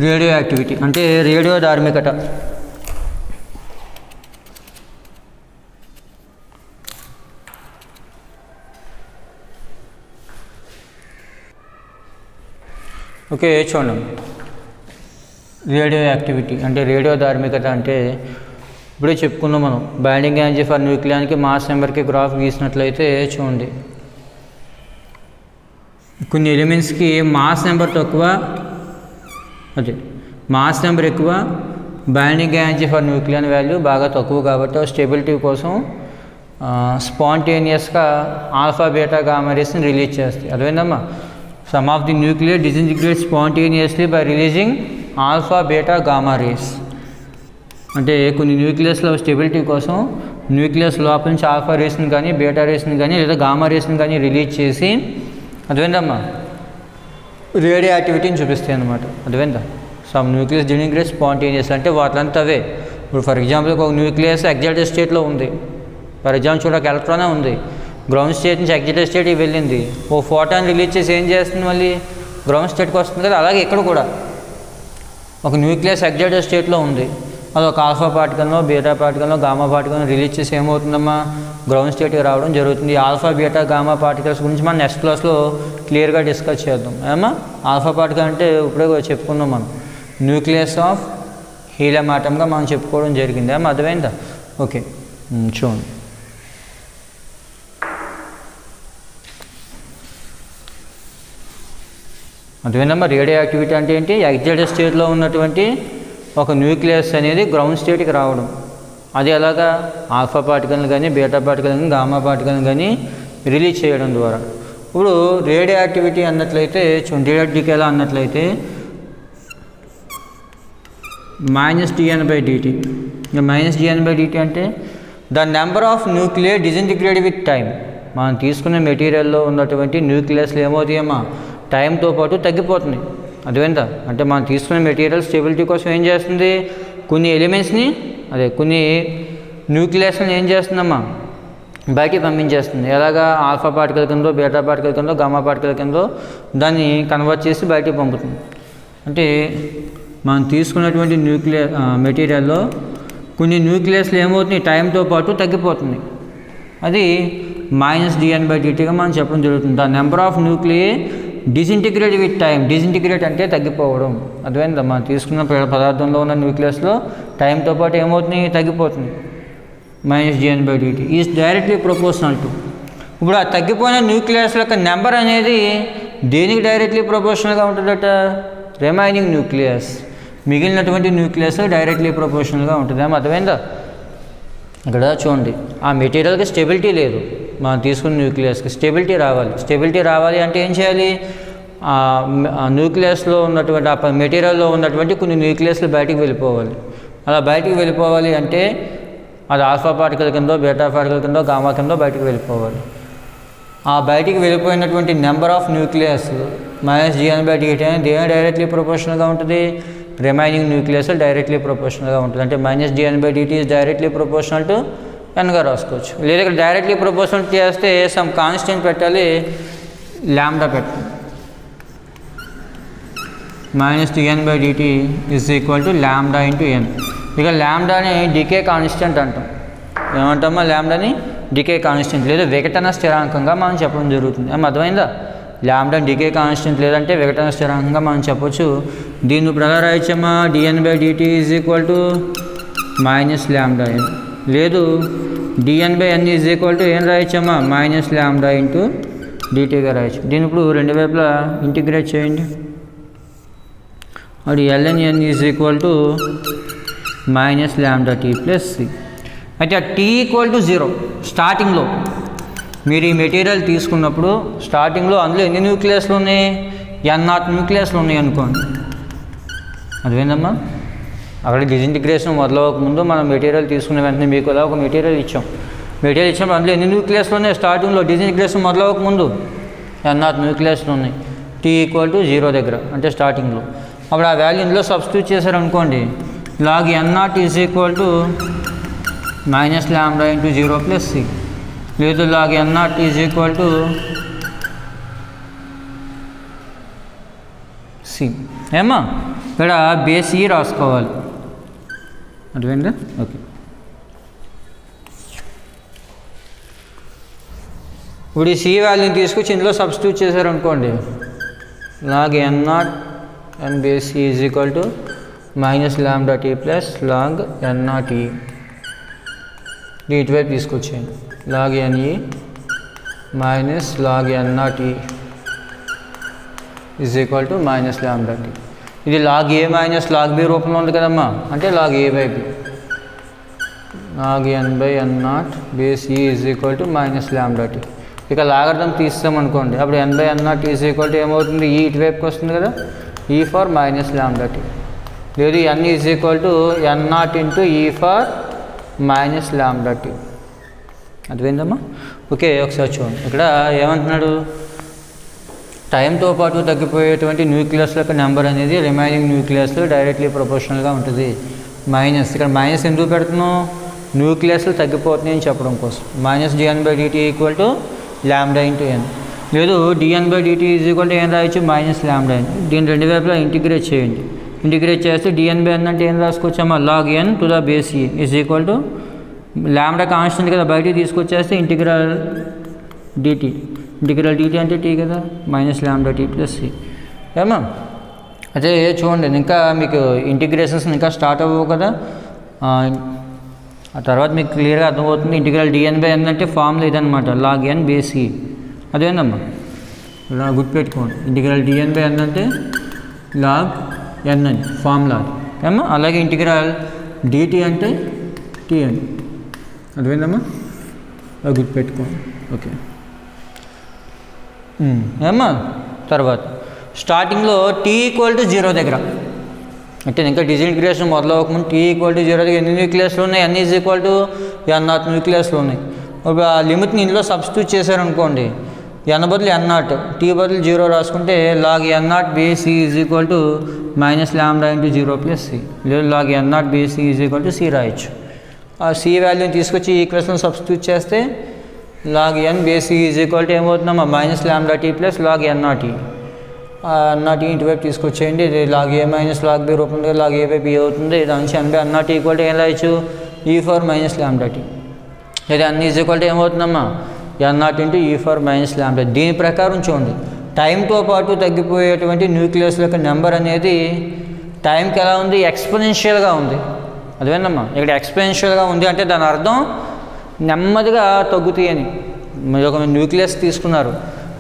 రేడియో యాక్టివిటీ అంటే రేడియో ధార్మికత. ఓకే చూడండి రేడియో యాక్టివిటీ అంటే రేడియో ధార్మికత అంటే ఇప్పుడే చెప్పుకున్నాం మనం. బైండింగ్ ఎనర్జీ ఫర్ న్యూక్లియానికి మాస్ నెంబర్కి గ్రాఫ్ గీసినట్లయితే చూడండి కొన్ని ఎలిమెంట్స్కి మాస్ నెంబర్ తక్కువ, అదే మాస్ నెంబర్ ఎక్కువ, binding energy per nucleon value బాగా తక్కువ కాబట్టి స్టెబిలిటీ కోసం స్పాంటేనియస్గా ఆల్ఫా బీటా గామా రేస్ని రిలీజ్ చేస్తాయి. అదేందమ్మా? Some of the nuclear disintegrate spontaneously by releasing alpha beta gamma rays. అంటే కొన్ని న్యూక్లియస్లో స్టెబిలిటీ కోసం న్యూక్లియస్ లోపల నుంచి ఆల్ఫా రేస్ని కానీ బీటా రేస్ని కానీ లేదా గామా రేస్ని కానీ రిలీజ్ చేసి అదేందమ్మా రేడియో యాక్టివిటీని చూపిస్తాయి అన్నమాట. అదేందా? సమ్ న్యూక్లియస్ డిసింటిగ్రేట్ స్పాంటేనియస్ అంటే వాటిలంతా అవే. ఇప్పుడు ఫర్ ఎగ్జాంపుల్ ఒక న్యూక్లియస్ ఎగ్జైటెడ్ స్టేట్లో ఉంది, ఫర్ ఎగ్జాంపుల్ చూడ ఒక ఎలక్ట్రానే ఉంది, గ్రౌండ్ స్టేట్ నుంచి ఎగ్జైటెడ్ స్టేట్కి వెళ్ళింది, ఓ ఫోటాన్ రిలీజ్ చేసి ఏం చేస్తుంది, మళ్ళీ గ్రౌండ్ స్టేట్కి వస్తుంది కదా. అలాగే ఇక్కడ కూడా ఒక న్యూక్లియస్ ఎగ్జైటెడ్ స్టేట్లో ఉంది, అది ఒక ఆల్ఫా పార్టికల్లో బీటా పార్టికల్లో గామా పార్టికల్లో రిలీజ్ చేసి ఏమవుతుందమ్మా గ్రౌండ్ స్టేట్కి రావడం జరుగుతుంది. ఆల్ఫా బీటా గామా పార్టికల్స్ గురించి మనం నెక్స్ట్ క్లాస్లో క్లియర్గా డిస్కస్ చేద్దాం. ఏమా ఆల్ఫా పార్టికల్ అంటే ఇప్పుడే చెప్పుకున్నాం మనం, న్యూక్లియస్ ఆఫ్ హీలియం ఆటంగా మనం చెప్పుకోవడం జరిగింది. ఏమో అర్థమైందా? ఓకే చూడండి అర్థమైందమ్మా రేడియో యాక్టివిటీ అంటే ఏంటి? ఎగ్జైటెడ్ స్టేట్లో ఉన్నటువంటి ఒక న్యూక్లియస్ అనేది గ్రౌండ్ స్టేట్కి రావడం. అది ఎలాగా? ఆల్ఫా పార్టికల్ని కానీ బీటా పార్టికల్ని కానీ గామా పార్టికల్ని కానీ రిలీజ్ చేయడం ద్వారా. ఇప్పుడు రేడియో యాక్టివిటీ అన్నట్లయితే రేడియో డికేలా అన్నట్లయితే -dN/dt. -dN/dt అంటే the number of nuclear disintegrate with time. మనం తీసుకునే మెటీరియల్లో ఉన్నటువంటి న్యూక్లియస్లు ఏమవుతాయమ్మా టైంతో పాటు తగ్గిపోతుంది. అదేందా? అంటే మనం తీసుకునే మెటీరియల్ స్టెబిలిటీ కోసం ఏం చేస్తుంది, కొన్ని ఎలిమెంట్స్ని కొన్ని న్యూక్లియస్ని ఏం చేస్తుందమ్మా బయటికి పంపించేస్తుంది. ఎలాగా? ఆల్ఫా పార్టికల్ కిందో బీటా పార్టికల్ కిందో గామా పార్టికల్ కిందో దాన్ని కన్వర్ట్ చేసి బయటికి పంపుతుంది. అంటే మనం తీసుకున్నటువంటి మెటీరియల్లో కొన్ని న్యూక్లియస్లు ఏమవుతుంది టైంతో పాటు తగ్గిపోతుంది. అది -dN/dtగా మనం చెప్పడం జరుగుతుంది. The number of nuclear disintegrate with time. Disintegrate అంటే తగ్గిపోవడం. అర్థమైందా? మనం తీసుకున్న పదార్థంలో ఉన్న న్యూక్లియస్లో టైంతో పాటు ఏమవుతుంది తగ్గిపోతుంది. -dN/dt is directly proportional to. ఇప్పుడు ఆ తగ్గిపోయిన న్యూక్లియస్ యొక్క నెంబర్ అనేది దేనికి డైరెక్ట్లీ ప్రపోర్షనల్గా ఉంటుందట? రిమైనింగ్ న్యూక్లియస్, మిగిలినటువంటి న్యూక్లియస్ డైరెక్ట్లీ ప్రపోర్షనల్గా ఉంటుంది. ఏమో అర్థమైందా? ఇక్కడ చూడండి ఆ మెటీరియల్కి స్టెబిలిటీ లేదు, మనం తీసుకున్న న్యూక్లియస్కి స్టెబిలిటీ రావాలి. స్టెబిలిటీ రావాలి అంటే ఏం చేయాలి? న్యూక్లియస్లో ఉన్నటువంటి ఆ మెటీరియల్లో ఉన్నటువంటి కొన్ని న్యూక్లియస్లు బయటికి వెళ్ళిపోవాలి. అలా బయటికి వెళ్ళిపోవాలి అంటే అది ఆల్ఫా పార్టికల్ కిందో బీటా పార్టికల్ కిందో గామా కిందో బయటికి వెళ్ళిపోవాలి. ఆ బయటికి వెళ్ళిపోయినటువంటి నెంబర్ ఆఫ్ న్యూక్లియస్ -gn/dt అనేది డైరెక్ట్లీ ప్రొపోర్షనల్గా ఉంటుంది. రిమైనింగ్ న్యూక్లియస్ డైరెక్ట్లీ ప్రొపోర్షనల్గా ఉంటుంది. అంటే -gn/dt is directly proportional to nగా రాసుకోవచ్చు. లేదా ఇక్కడ డైరెక్ట్లీ ప్రొపోర్షనల్ చేస్తే సమ్ కాన్స్టెంట్ పెట్టాలి, లాంబ్డా పెట్టాలి. -gn/dt is equal to lambda into n. ఇక లాంబ్డాని డికే కాన్స్టెంట్ అంటాం. ఏమంటామా? లాంబ్డాని డికే కాన్స్టెంట్ లేదా విఘటన స్థిరాంకంగా మనం చెప్పడం జరుగుతుంది. అర్థమైందా? లాంబ్డా డికే కాన్స్టెంట్ లేదంటే విఘటన స్థిరాంకంగా మనం చెప్పొచ్చు. దీన్ని ఇప్పుడు ఎలా రాయచ్చమ్మా? dn/dt is equal to -λn. లేదు dn/n ఈజ్ ఈక్వల్ టు ఏం రాయచ్చమ్మా? -λ ఇంటూ dtగా రాయచ్చు. దీన్ని ఇప్పుడు రెండు వైపులా ఇంటిగ్రేట్ చేయండి. అది ln is equal to -λt plus c. అయితే t ఈక్వల్ టు 0 స్టార్టింగ్లో మీరు ఈ మెటీరియల్ తీసుకున్నప్పుడు స్టార్టింగ్లో అందులో ఎన్ని న్యూక్లియస్లు ఉన్నాయి? n0 న్యూక్లియస్లు ఉన్నాయి అనుకోండి. అదేందమ్మా? అక్కడ డిజింటిగ్రేషన్ మొదలవకముందు మనం మెటీరియల్ తీసుకున్న వెంటనే మీకు అలా ఒక మెటీరియల్ ఇచ్చాం. మెటీరియల్ ఇచ్చినప్పుడు అందులో ఎన్ని న్యూక్లియస్లు ఉన్నాయి? స్టార్టింగ్లో డిజింటిగ్రేషన్ మొదలవకముందు n0 న్యూక్లియస్లు ఉన్నాయి. t ఈక్వల్ టు 0 దగ్గర అంటే స్టార్టింగ్లో. అప్పుడు ఆ వాల్యూ ఇందులో సబ్స్టిట్యూట్ చేశారనుకోండి, log n0 is equal to -λ into 0 plus c. లేదు log n0 is equal to c. ఏమా? ఇక్కడ బేస్ ఈ రాసుకోవాలి. అర్థమైందా? ఓకే. ఇప్పుడు ఈ సి వాల్యూని తీసుకొచ్చి ఇందులో సబ్స్టిట్యూట్ చేశారనుకోండి, log n0 n బేస్ ఈ is equal to -λt plus log n0 e. ఇటువైపు తీసుకొచ్చేయండి. log ne minus log n0 e is equal to -λt. ఇది log a minus log b రూపంలో ఉంది కదమ్మా, అంటే log a/b. log n/n0 base e is equal to -λt. ఇక లాగర్థం తీస్తామనుకోండి, అప్పుడు n/n0 ఈజ్ ఈక్వల్ టు ఏమవుతుంది? ఈ ఇటువైపుకి వస్తుంది కదా, e ఫర్ -λt. లేదు n is equal to n0 into e for -λt. అర్థమైందమ్మా? ఓకే, ఒకసారి చూడండి. ఇక్కడ ఏమంటున్నాడు? టైంతో పాటు తగ్గిపోయేటువంటి న్యూక్లియస్ల యొక్క నెంబర్ అనేది రిమైనింగ్ న్యూక్లియస్లు డైరెక్ట్లీ ప్రొపోర్షనల్గా ఉంటుంది. ఇక్కడ మైనస్ ఎందుకు పెడుతున్నాం? న్యూక్లియస్లు తగ్గిపోతున్నాయి అని చెప్పడం కోసం. -gn/dt equal to λ into n. లేదు dn/dt ఈజ్ ఈక్వల్ టు ఏం రాయొచ్చు? -λn. దీని రెండు వైపులా ఇంటిగ్రేట్ చేయండి. ఇంటిగ్రేట్ చేస్తే dn/n అంటే ఏం రాసుకోవచ్చమ్మా? log n to the base e is equal to lambda constant కదా, బయటికి తీసుకొచ్చేస్తే ఇంటిగ్రల్ dt. ఇంటిగ్రల్ dt అంటే t కదా, -λt ప్లస్ c. ఏమా? అదే చూడండి, ఇంకా మీకు ఇంటిగ్రేషన్స్ ఇంకా స్టార్ట్ అవ్వవు కదా. ఆ తర్వాత మీకు క్లియర్గా అర్థమవుతుంది. ఇంటిగ్రల్ dn/n అంటే ఫార్ములా ఇదనమాట, log n బేస్ e. అదేందమ్మా? ఇలా గుర్తుపెట్టుకోండి. ఇంటిగ్రల్ dn/n అంటే log n అని ఫార్ములా. ఏమా? అలాగే ఇంటిగ్రల్ dt అంటే t అని. అర్థమైందమ్మా? అది గుర్తుపెట్టుకోండి. ఓకే. ఏమా? తర్వాత స్టార్టింగ్లో t ఈక్వల్ టు 0 దగ్గర అంటే ఇంకా డిజింటిగ్రేషన్ మొదలవకముందు t ఈక్వల్ టు 0 దగ్గర ఎన్ని న్యూక్లియస్లు ఉన్నాయి? n is equal to n0 న్యూక్లియస్లు ఉన్నాయి. ఆ లిమిట్ని ఇందులో సబ్స్టిట్యూట్ చేశారనుకోండి, n బదులు n0, t బదులు 0 రాసుకుంటే log n0 base e is equal to -λ into 0 plus c. లేదు log n0 base e is equal to c రాయొచ్చు. ఆ c వాల్యూని తీసుకొచ్చి ఈ ఈక్వేషన్ సబ్స్టిట్యూట్ చేస్తే log n బేస్ e ఈజ్ ఈక్వల్ టు ఏమవుతుందమ్మా? -λt plus log n0 e. n0 ఇటువైపు తీసుకొచ్చేయండి. ఇది log a minus log b రూపంలో log a/b అవుతుంది. దాని నుంచి n/n0 ఈక్వల్ టు ఏం రాయొచ్చు? e for -λt. లేదా n ఈజ్ ఈక్వల్ టు ఏమవుతుందమ్మా? n0 into e for -λ. దీని ప్రకారం చూడండి, టైంతో పాటు తగ్గిపోయేటువంటి న్యూక్లియస్ల యొక్క నెంబర్ అనేది టైంకి ఎలా ఉంది? ఎక్స్పోనెన్షియల్గా ఉంది. అదేనమ్మా? ఇక్కడ ఎక్స్పోనెన్షియల్గా ఉంది అంటే దాని అర్థం నెమ్మదిగా తగ్గుతాయని. మీరు ఒక న్యూక్లియస్ తీసుకున్నారు,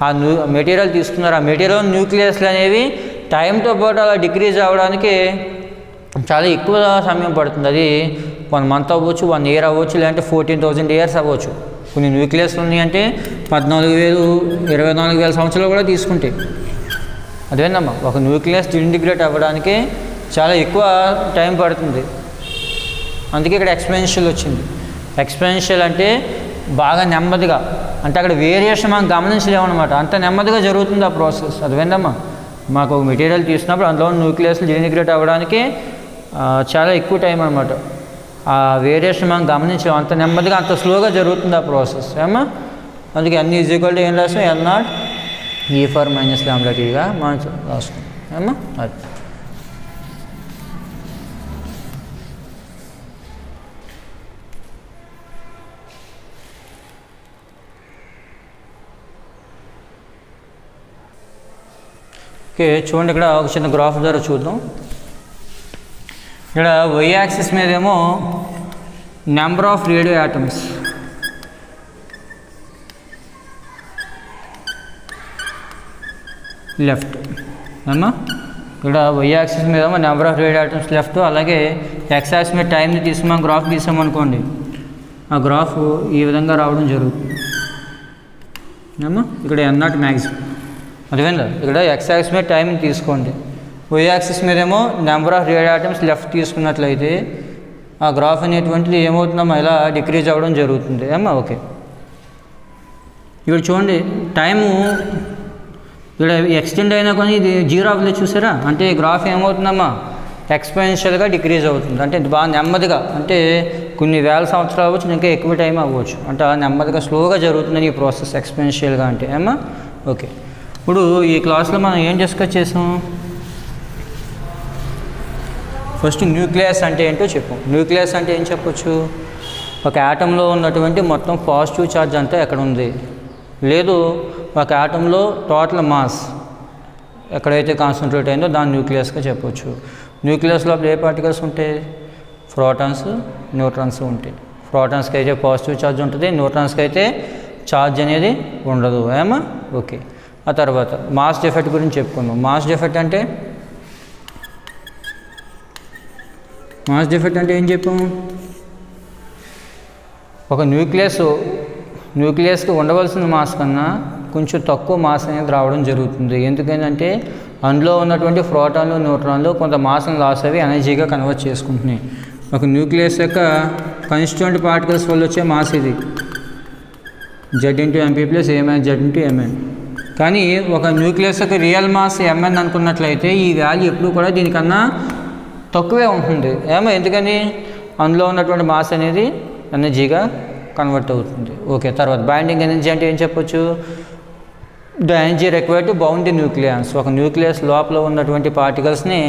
ఆ మెటీరియల్ తీసుకున్నారు, ఆ మెటీరియల్ న్యూక్లియస్లు అనేవి టైంతో పాటు అలా డిక్రీజ్ అవ్వడానికి చాలా ఎక్కువ సమయం పడుతుంది. అది 1 మంత్ అవ్వచ్చు, 1 ఇయర్ అవ్వచ్చు, లేదంటే 14,000 ఇయర్స్ అవ్వచ్చు. కొన్ని న్యూక్లియస్లు ఉన్నాయంటే 14,000 24,000 సంవత్సరాలు కూడా తీసుకుంటాయి. అదేందమ్మా, ఒక న్యూక్లియస్ డిసింటిగ్రేట్ అవ్వడానికి చాలా ఎక్కువ టైం పడుతుంది. అందుకే ఇక్కడ ఎక్స్పెన్షియల్ వచ్చింది. ఎక్స్పెన్షియల్ అంటే బాగా నెమ్మదిగా, అంటే అక్కడ వేరియేషన్ మనం గమనించలేమన్నమాట, అంత నెమ్మదిగా జరుగుతుంది ఆ ప్రాసెస్. అదేందమ్మా, మాకు ఒక మెటీరియల్ తీసినప్పుడు అందులో న్యూక్లియస్లు డిసింటిగ్రేట్ అవ్వడానికి చాలా ఎక్కువ టైం అనమాట. ఆ వేరియేషన్ మనం గమనించలేము, అంత నెమ్మదిగా అంత స్లోగా జరుగుతుంది ఆ ప్రాసెస్ ఏమా. అందుకే అన్ని ఈక్వల్ టు ఏం రాస్తాం, n0 E for minus lambda tగా మనం రాస్తాం ఏమా. అది ఓకే. చూడండి, ఇక్కడ ఒక చిన్న గ్రాఫ్ ద్వారా చూద్దాం. ఇక్కడ y యాక్సిస్ మీద ఏమో number of radio atoms, left అమ్మా. ఇక్కడ y యాక్సిస్ మీద ఏమో number of radio atoms left, అలాగే x యాక్సిస్ మీద టైంని తీసి మనం గ్రాఫ్ తీసామనుకోండి, ఆ గ్రాఫ్ ఈ విధంగా రావడం జరుగుతుంది అమ్మా. ఇక్కడ n0 మ్యాక్సిమం. అదేవిధంగా ఇక్కడ x యాక్సిస్ మీద టైంని తీసుకోండి, y యాక్సిస్ మీద ఏమో number of radio atoms left తీసుకున్నట్లయితే ఆ గ్రాఫ్ అనేటువంటిది ఏమవుతుందమ్మా, ఇలా డిక్రీజ్ అవ్వడం జరుగుతుంది అమ్మా. ఓకే, ఇక్కడ చూడండి టైము ఇక్కడ ఎక్స్టెండ్ అయినా కానీ ఇది 0 అవ్వలేదు చూసారా, అంటే గ్రాఫ్ ఏమవుతుందమ్మా, ఎక్స్పెన్షియల్గా డిక్రీజ్ అవుతుంది. అంటే బాగా నెమ్మదిగా, అంటే కొన్ని వేల సంవత్సరాలు అవ్వచ్చు, ఇంకా ఎక్కువ టైం అవ్వచ్చు, అంటే నెమ్మదిగా స్లోగా జరుగుతుంది ఈ ప్రాసెస్ ఎక్స్పెన్షియల్గా అంటే అమ్మా. ఓకే, ఇప్పుడు ఈ క్లాస్లో మనం ఏం డిస్కస్ చేసాం, ఫస్ట్ న్యూక్లియస్ అంటే ఏంటో చెప్పాం. న్యూక్లియస్ అంటే ఏం చెప్పొచ్చు, ఒక యాటంలో ఉన్నటువంటి మొత్తం పాజిటివ్ ఛార్జ్ అంతా ఎక్కడ ఉంది, లేదు ఒక యాటంలో టోటల్ మాస్ ఎక్కడైతే కాన్సన్ట్రేట్ అయిందో దాన్ని న్యూక్లియస్గా చెప్పొచ్చు. న్యూక్లియస్ లోపల ఏ పార్టికల్స్ ఉంటాయి, ప్రోటాన్స్, న్యూట్రాన్స్ ఉంటాయి. ప్రోటాన్స్కి అయితే పాజిటివ్ ఛార్జ్ ఉంటుంది, న్యూట్రాన్స్కి అయితే ఛార్జ్ అనేది ఉండదు ఏమా. ఓకే, ఆ తర్వాత మాస్ డిఫెక్ట్ గురించి చెప్పుకుందాం. మాస్ డిఫెక్ట్ అంటే ఏం చెప్పాము, ఒక న్యూక్లియస్కి ఉండవలసిన మాస్ కన్నా కొంచెం తక్కువ మాస్ అనేది రావడం జరుగుతుంది. ఎందుకంటే అందులో ఉన్నటువంటి ప్రోటాన్లు, న్యూట్రాన్లు కొంత మాస్ని లాస్ అవి ఎనర్జీగా కన్వర్ట్ చేసుకుంటున్నాయి. ఒక న్యూక్లియస్ యొక్క కాన్స్టిట్యూయెంట్ పార్టికల్స్ వల్ల వచ్చే మాస్ ఇది Z/mp + a - Z/mn. కానీ ఒక న్యూక్లియస్ యొక్క రియల్ మాస్ mn అనుకున్నట్లయితే ఈ వాల్యూ ఎప్పుడు కూడా దీనికన్నా తక్కువే ఉంటుంది ఏమో, ఎందుకని అందులో ఉన్నటువంటి మాస్ అనేది ఎనర్జీగా కన్వర్ట్ అవుతుంది. ఓకే, తర్వాత బైండింగ్ ఎనర్జీ అంటే ఏం చెప్పొచ్చు, the energy required to bound the nucleus. ఒక న్యూక్లియస్ లోపల ఉన్నటువంటి పార్టికల్స్ని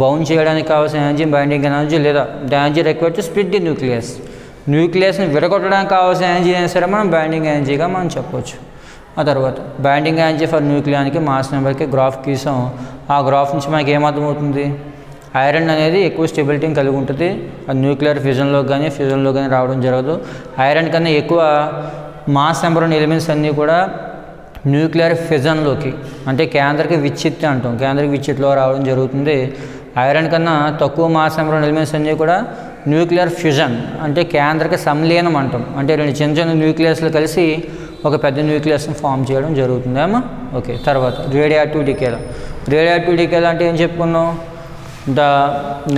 బౌండ్ చేయడానికి కావాల్సిన ఎనర్జీ బైండింగ్ ఎనర్జీ, లేదా the energy required to split the nucleus. న్యూక్లియస్ని విడగొట్టడానికి కావాల్సిన ఎనర్జీ అయినా సరే మనం బైండింగ్ ఎనర్జీగా మనం చెప్పొచ్చు. ఆ తర్వాత బైండింగ్ ఎనర్జీ ఫర్ న్యూక్లియానికి మాస్ నెంబర్కి గ్రాఫ్ గీసాం. ఆ గ్రాఫ్ నుంచి మనకి ఏమర్థమవుతుంది, ఐరన్ అనేది ఎక్కువ స్టెబిలిటీని కలిగి ఉంటుంది. అది న్యూక్లియర్ ఫ్యూజన్లో కానీ రావడం జరగదు. ఐరన్ కన్నా ఎక్కువ మాస్ నెంబర్ ఉన్న ఎలిమెంట్స్ అన్నీ కూడా న్యూక్లియర్ ఫిజన్లోకి, అంటే కేంద్రక విచ్ఛిత్తి అంటాం, కేంద్రక విచ్ఛిత్తిలో రావడం జరుగుతుంది. ఐరన్ కన్నా తక్కువ మాస్ నెంబర్ ఉన్న ఎలిమెంట్స్ అన్నీ కూడా న్యూక్లియర్ ఫ్యూజన్, అంటే కేంద్రక సంలీనం అంటాం, అంటే రెండు చిన్న చిన్న న్యూక్లియస్లు కలిసి ఒక పెద్ద న్యూక్లియస్ని ఫామ్ చేయడం జరుగుతుంది ఏమో. ఓకే, తర్వాత రేడియాక్టివ్ డికేలా. రేడియాక్టివ్ డికేలా అంటే ఏం చెప్పుకున్నాం, the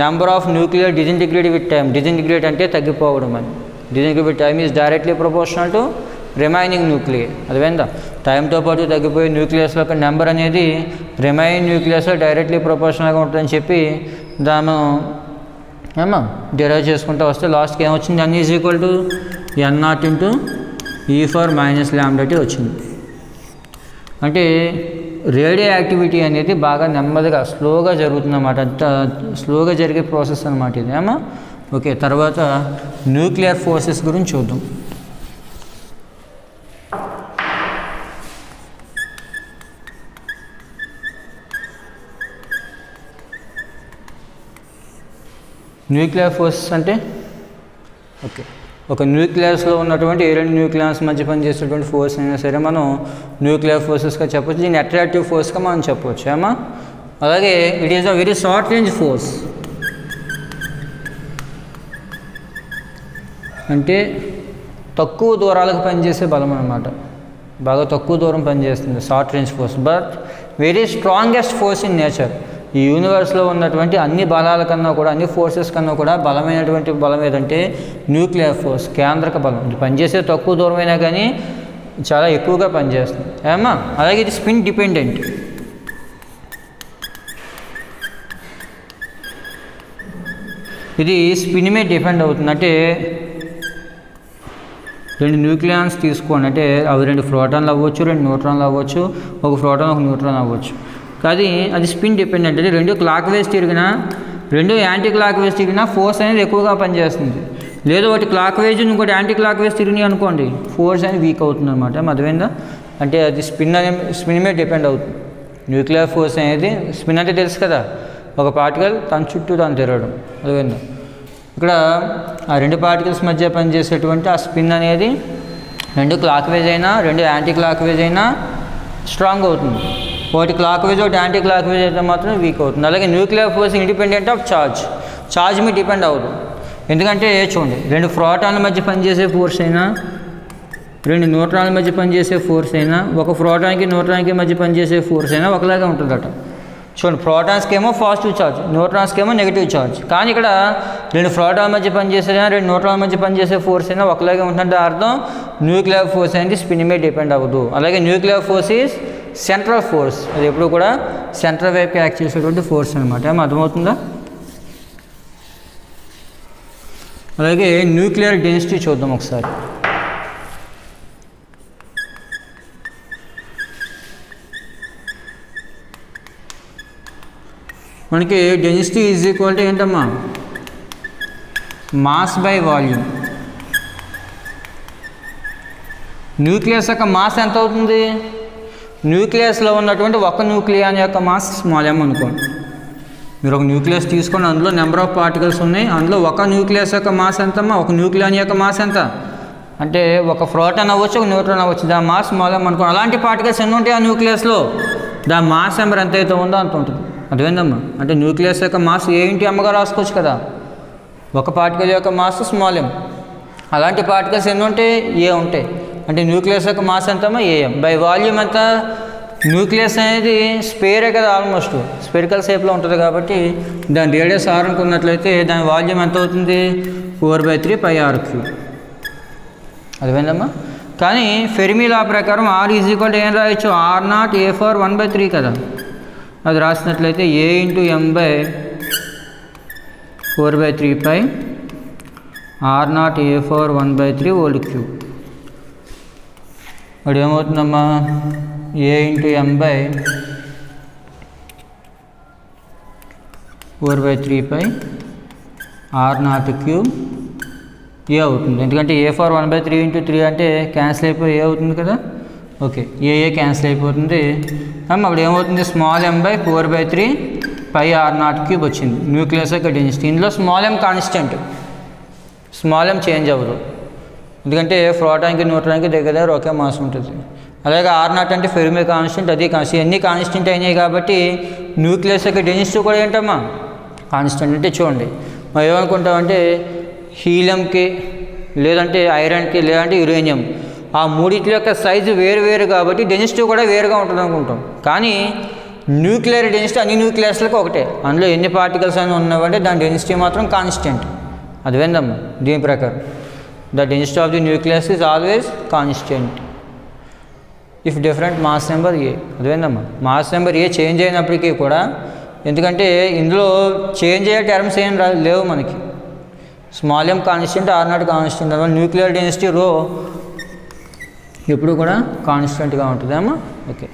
number of nuclear disintegrate with time. Disintegrate అంటే తగ్గిపోవడం అని. Disintegrate with time is directly proportional to remaining nuclear. అదేవిధంగా టైంతో పాటు తగ్గిపోయే న్యూక్లియస్ యొక్క నెంబర్ అనేది రిమైనింగ్ న్యూక్లియస్లో డైరెక్ట్లీ ప్రపోర్షనల్గా ఉంటుందని చెప్పి దాన్ని ఏమో డిరైవ్ చేసుకుంటూ వస్తే లాస్ట్కి ఏమొచ్చింది, n = n0 × E for minus lambda t వచ్చింది. అంటే రేడియో యాక్టివిటీ అనేది బాగా నెమ్మదిగా స్లోగా జరుగుతుంది అన్నమాట, అంత స్లోగా జరిగే ప్రాసెస్ అన్నమాట ఇది ఏమో. ఓకే, తర్వాత న్యూక్లియర్ ఫోర్సెస్ గురించి చూద్దాం. న్యూక్లియర్ ఫోర్సెస్ అంటే ఓకే, ఒక న్యూక్లియస్లో ఉన్నటువంటి ఏ రెండు న్యూక్లియస్ మధ్య పనిచేసేటువంటి ఫోర్స్ అయినా సరే మనం న్యూక్లియర్ ఫోర్సెస్గా చెప్పొచ్చు. దీన్ని అట్రాక్టివ్ ఫోర్స్గా మనం చెప్పవచ్చు ఏమా. అలాగే it is a very short range force, అంటే తక్కువ దూరాలకు పనిచేసే బలం అనమాట, బాగా తక్కువ దూరం పనిచేస్తుంది short range force. But very strongest force in nature. ఈ యూనివర్స్లో ఉన్నటువంటి అన్ని బలాల కన్నా కూడా, అన్ని ఫోర్సెస్ కన్నా కూడా బలమైనటువంటి బలం ఏదంటే న్యూక్లియర్ ఫోర్స్, కేంద్రక బలం. ఇది పనిచేసే తక్కువ దూరమైనా కానీ చాలా ఎక్కువగా పనిచేస్తుంది ఏమా. అలాగే ఇది స్పిన్ డిపెండెంట్. ఇది స్పిన్ మీద డిపెండ్ అవుతుంది. అంటే రెండు న్యూక్లియాన్స్ తీసుకోండి, అంటే అవి రెండు ప్రోటాన్లు అవ్వచ్చు, రెండు న్యూట్రాన్లు అవ్వచ్చు, ఒక ప్రోటాన్ ఒక న్యూట్రాన్ అవ్వచ్చు. కానీ అది స్పిన్ డిపెండెంట్. అంటే రెండు క్లాక్ వైజ్ తిరిగినా, రెండు యాంటీ క్లాక్ వైజ్ తిరిగినా ఫోర్స్ అనేది ఎక్కువగా పనిచేస్తుంది. లేదు ఒకటి క్లాక్ వైజ్ ఇంకోటి యాంటీ క్లాక్ వైజ్ తిరిగినాయి అనుకోండి, ఫోర్స్ అనేది వీక్ అవుతుంది అనమాట. అర్థమైందా? అంటే అది స్పిన్ మీద డిపెండ్ అవుతుంది. న్యూక్లియర్ ఫోర్స్ అనేది స్పిన్ అంటే తెలుసు కదా, ఒక పార్టికల్ తన చుట్టూ తాను తిరగడం. అర్థమైందా? ఇక్కడ ఆ రెండు పార్టికల్స్ మధ్య పనిచేసేటువంటి ఆ స్పిన్ అనేది రెండు క్లాక్ వైజ్ అయినా, రెండు యాంటీ క్లాక్ వైజ్ అయినా స్ట్రాంగ్ అవుతుంది. ఒకటి క్లాక్ వైజ్ ఒకటి యాంటీ క్లాక్ వైజ్ అయితే మాత్రం వీక్ అవుతుంది. అలాగే nuclear force independent of charge మీద డిపెండ్ అవ్వదు. ఎందుకంటే చూడండి, రెండు ప్రోటాన్ల మధ్య పనిచేసే ఫోర్స్ అయినా, రెండు న్యూట్రాన్ల మధ్య పనిచేసే ఫోర్స్ అయినా, ఒక ప్రోటాన్కి న్యూట్రాన్కి మధ్య పనిచేసే ఫోర్స్ అయినా ఒకలాగే ఉంటుందట. చూడండి, ప్రోటాన్స్కి ఏమో పాజిటివ్ ఛార్జ్, న్యూట్రాన్స్కి ఏమో నెగిటివ్ ఛార్జ్. కానీ ఇక్కడ రెండు ప్రోటాన్ల మధ్య పనిచేసేదైనా, రెండు న్యూట్రాన్ల మధ్య పనిచేసే ఫోర్స్ అయినా ఒకలాగే ఉంటుందంటే అర్థం న్యూక్లియర్ ఫోర్స్ అనేది స్పిన్ మీద డిపెండ్ అవ్వదు. అలాగే nuclear force is central force. అది ఎప్పుడు కూడా సెంట్రల్ వైపుకి యాక్ట్ చేసేటువంటి ఫోర్స్ అనమాట. ఏమో అర్థమవుతుందా? అలాగే న్యూక్లియర్ డెన్సిటీ చూద్దాం ఒకసారి. మనకి డెన్సిటీ ఈజ్ ఈక్వల్ టు ఏంటమ్మా? Mass by volume. న్యూక్లియస్ యొక్క మాస్ ఎంత అవుతుంది? న్యూక్లియస్లో ఉన్నటువంటి ఒక న్యూక్లియాన్ యొక్క మాస్ స్మాల్ m అనుకోండి. మీరు ఒక న్యూక్లియస్ తీసుకోండి, అందులో నెంబర్ ఆఫ్ పార్టికల్స్ ఉన్నాయి. అందులో ఒక న్యూక్లియస్ యొక్క మాస్ ఎంతమ్మా? ఒక న్యూక్లియాన్ యొక్క మాస్ ఎంత అంటే ఒక ప్రోటాన్ అవ్వచ్చు, ఒక న్యూట్రాన్ అవ్వచ్చు, దాని మాస్ స్మాల్ m అనుకోండి. అలాంటి పార్టికల్స్ ఎన్ని ఉంటాయి ఆ న్యూక్లియస్లో? దాని మాస్ నెంబర్ ఎంత అయితే ఉందో అంత ఉంటుంది. అర్థమైందమ్మా? అంటే న్యూక్లియస్ యొక్క మాస్ ఏ ఇంటి అమ్మగా రాసుకోవచ్చు కదా. ఒక పార్టికల్ యొక్క మాస్ స్మాల్ m. అలాంటి పార్టికల్స్ ఎన్ని ఉంటాయి? ఏ ఉంటాయి. అంటే న్యూక్లియస్ యొక్క మాస్ ఎంతమ్మా? ఏఎం. బై వాల్యూమ్ ఎంత? న్యూక్లియస్ అనేది స్పేరే కదా, ఆల్మోస్ట్ స్పెరికల్ షేప్లో ఉంటుంది కాబట్టి దాని రేడియస్ r అనుకున్నట్లయితే దాని వాల్యూమ్ ఎంత అవుతుంది? 4/3 πr3. అర్థమైందమ్మా? కానీ ఫెర్మి లా ప్రకారం r ఈజ్ ఈక్వల్ టు ఏం రాయొచ్చు? r0 a4 1/3 కదా. అది రాసినట్లయితే a × m/4/3 π r0 a4 1/3 whole cube. అది ఏమవుతుందమ్మా? a × m/4/3 π r0 క్యూబ్ ఏ అవుతుంది. ఎందుకంటే a4 1/3 × 3 అంటే క్యాన్సిల్ అయిపోయి ఏ అవుతుంది కదా. ఓకే, ఏ క్యాన్సిల్ అయిపోతుంది. అప్పుడు ఏమవుతుంది? స్మాల్ m/4/3 π r0 క్యూబ్ వచ్చింది న్యూక్లియస్ యొక్క డెన్సిటీ. ఇందులో small m constant, small m change అవ్వదు. ఎందుకంటే ప్రోటాన్కి న్యూట్రాన్కి దగ్గర ఒకే మాస్ ఉంటుంది. అలాగే r0 అంటే ఫెర్మి కాన్స్టెంట్, అది కాన్స్టెంట్, అన్నీ కాన్స్టెంట్ అయినాయి కాబట్టి న్యూక్లియస్ యొక్క డెన్సిటీ కూడా ఏంటమ్మా? కాన్స్టెంట్. అంటే చూడండి, మనం ఏమనుకుంటామంటే హీలియంకి, లేదంటే ఐరన్కి, లేదంటే యురేనియం, ఆ మూడింటి యొక్క సైజు వేరు వేరు కాబట్టి డెన్సిటీ కూడా వేరుగా ఉంటుంది అనుకుంటాం. కానీ న్యూక్లియర్ డెన్సిటీ అన్ని న్యూక్లియస్లకు ఒకటే. అందులో ఎన్ని పార్టికల్స్ అని ఉన్నావంటే దాని డెన్సిటీ మాత్రం కాన్స్టెంట్. అదివేందమ్మా? దీని ప్రకారం the density of the nucleus is always constant if different mass number A. అదివేందమ్మా? మాస్ నెంబర్ ఏ చేంజ్ అయినప్పటికీ కూడా, ఎందుకంటే ఇందులో చేంజ్ అయ్యే టర్మ్స్ ఏం లేవు మనకి. Small m constant, r0 constant. అందువల్ల న్యూక్లియర్ డెన్సిటీ రో ఎప్పుడు కూడా కాన్స్టెంట్గా ఉంటుంది అమ్మా. ఓకే.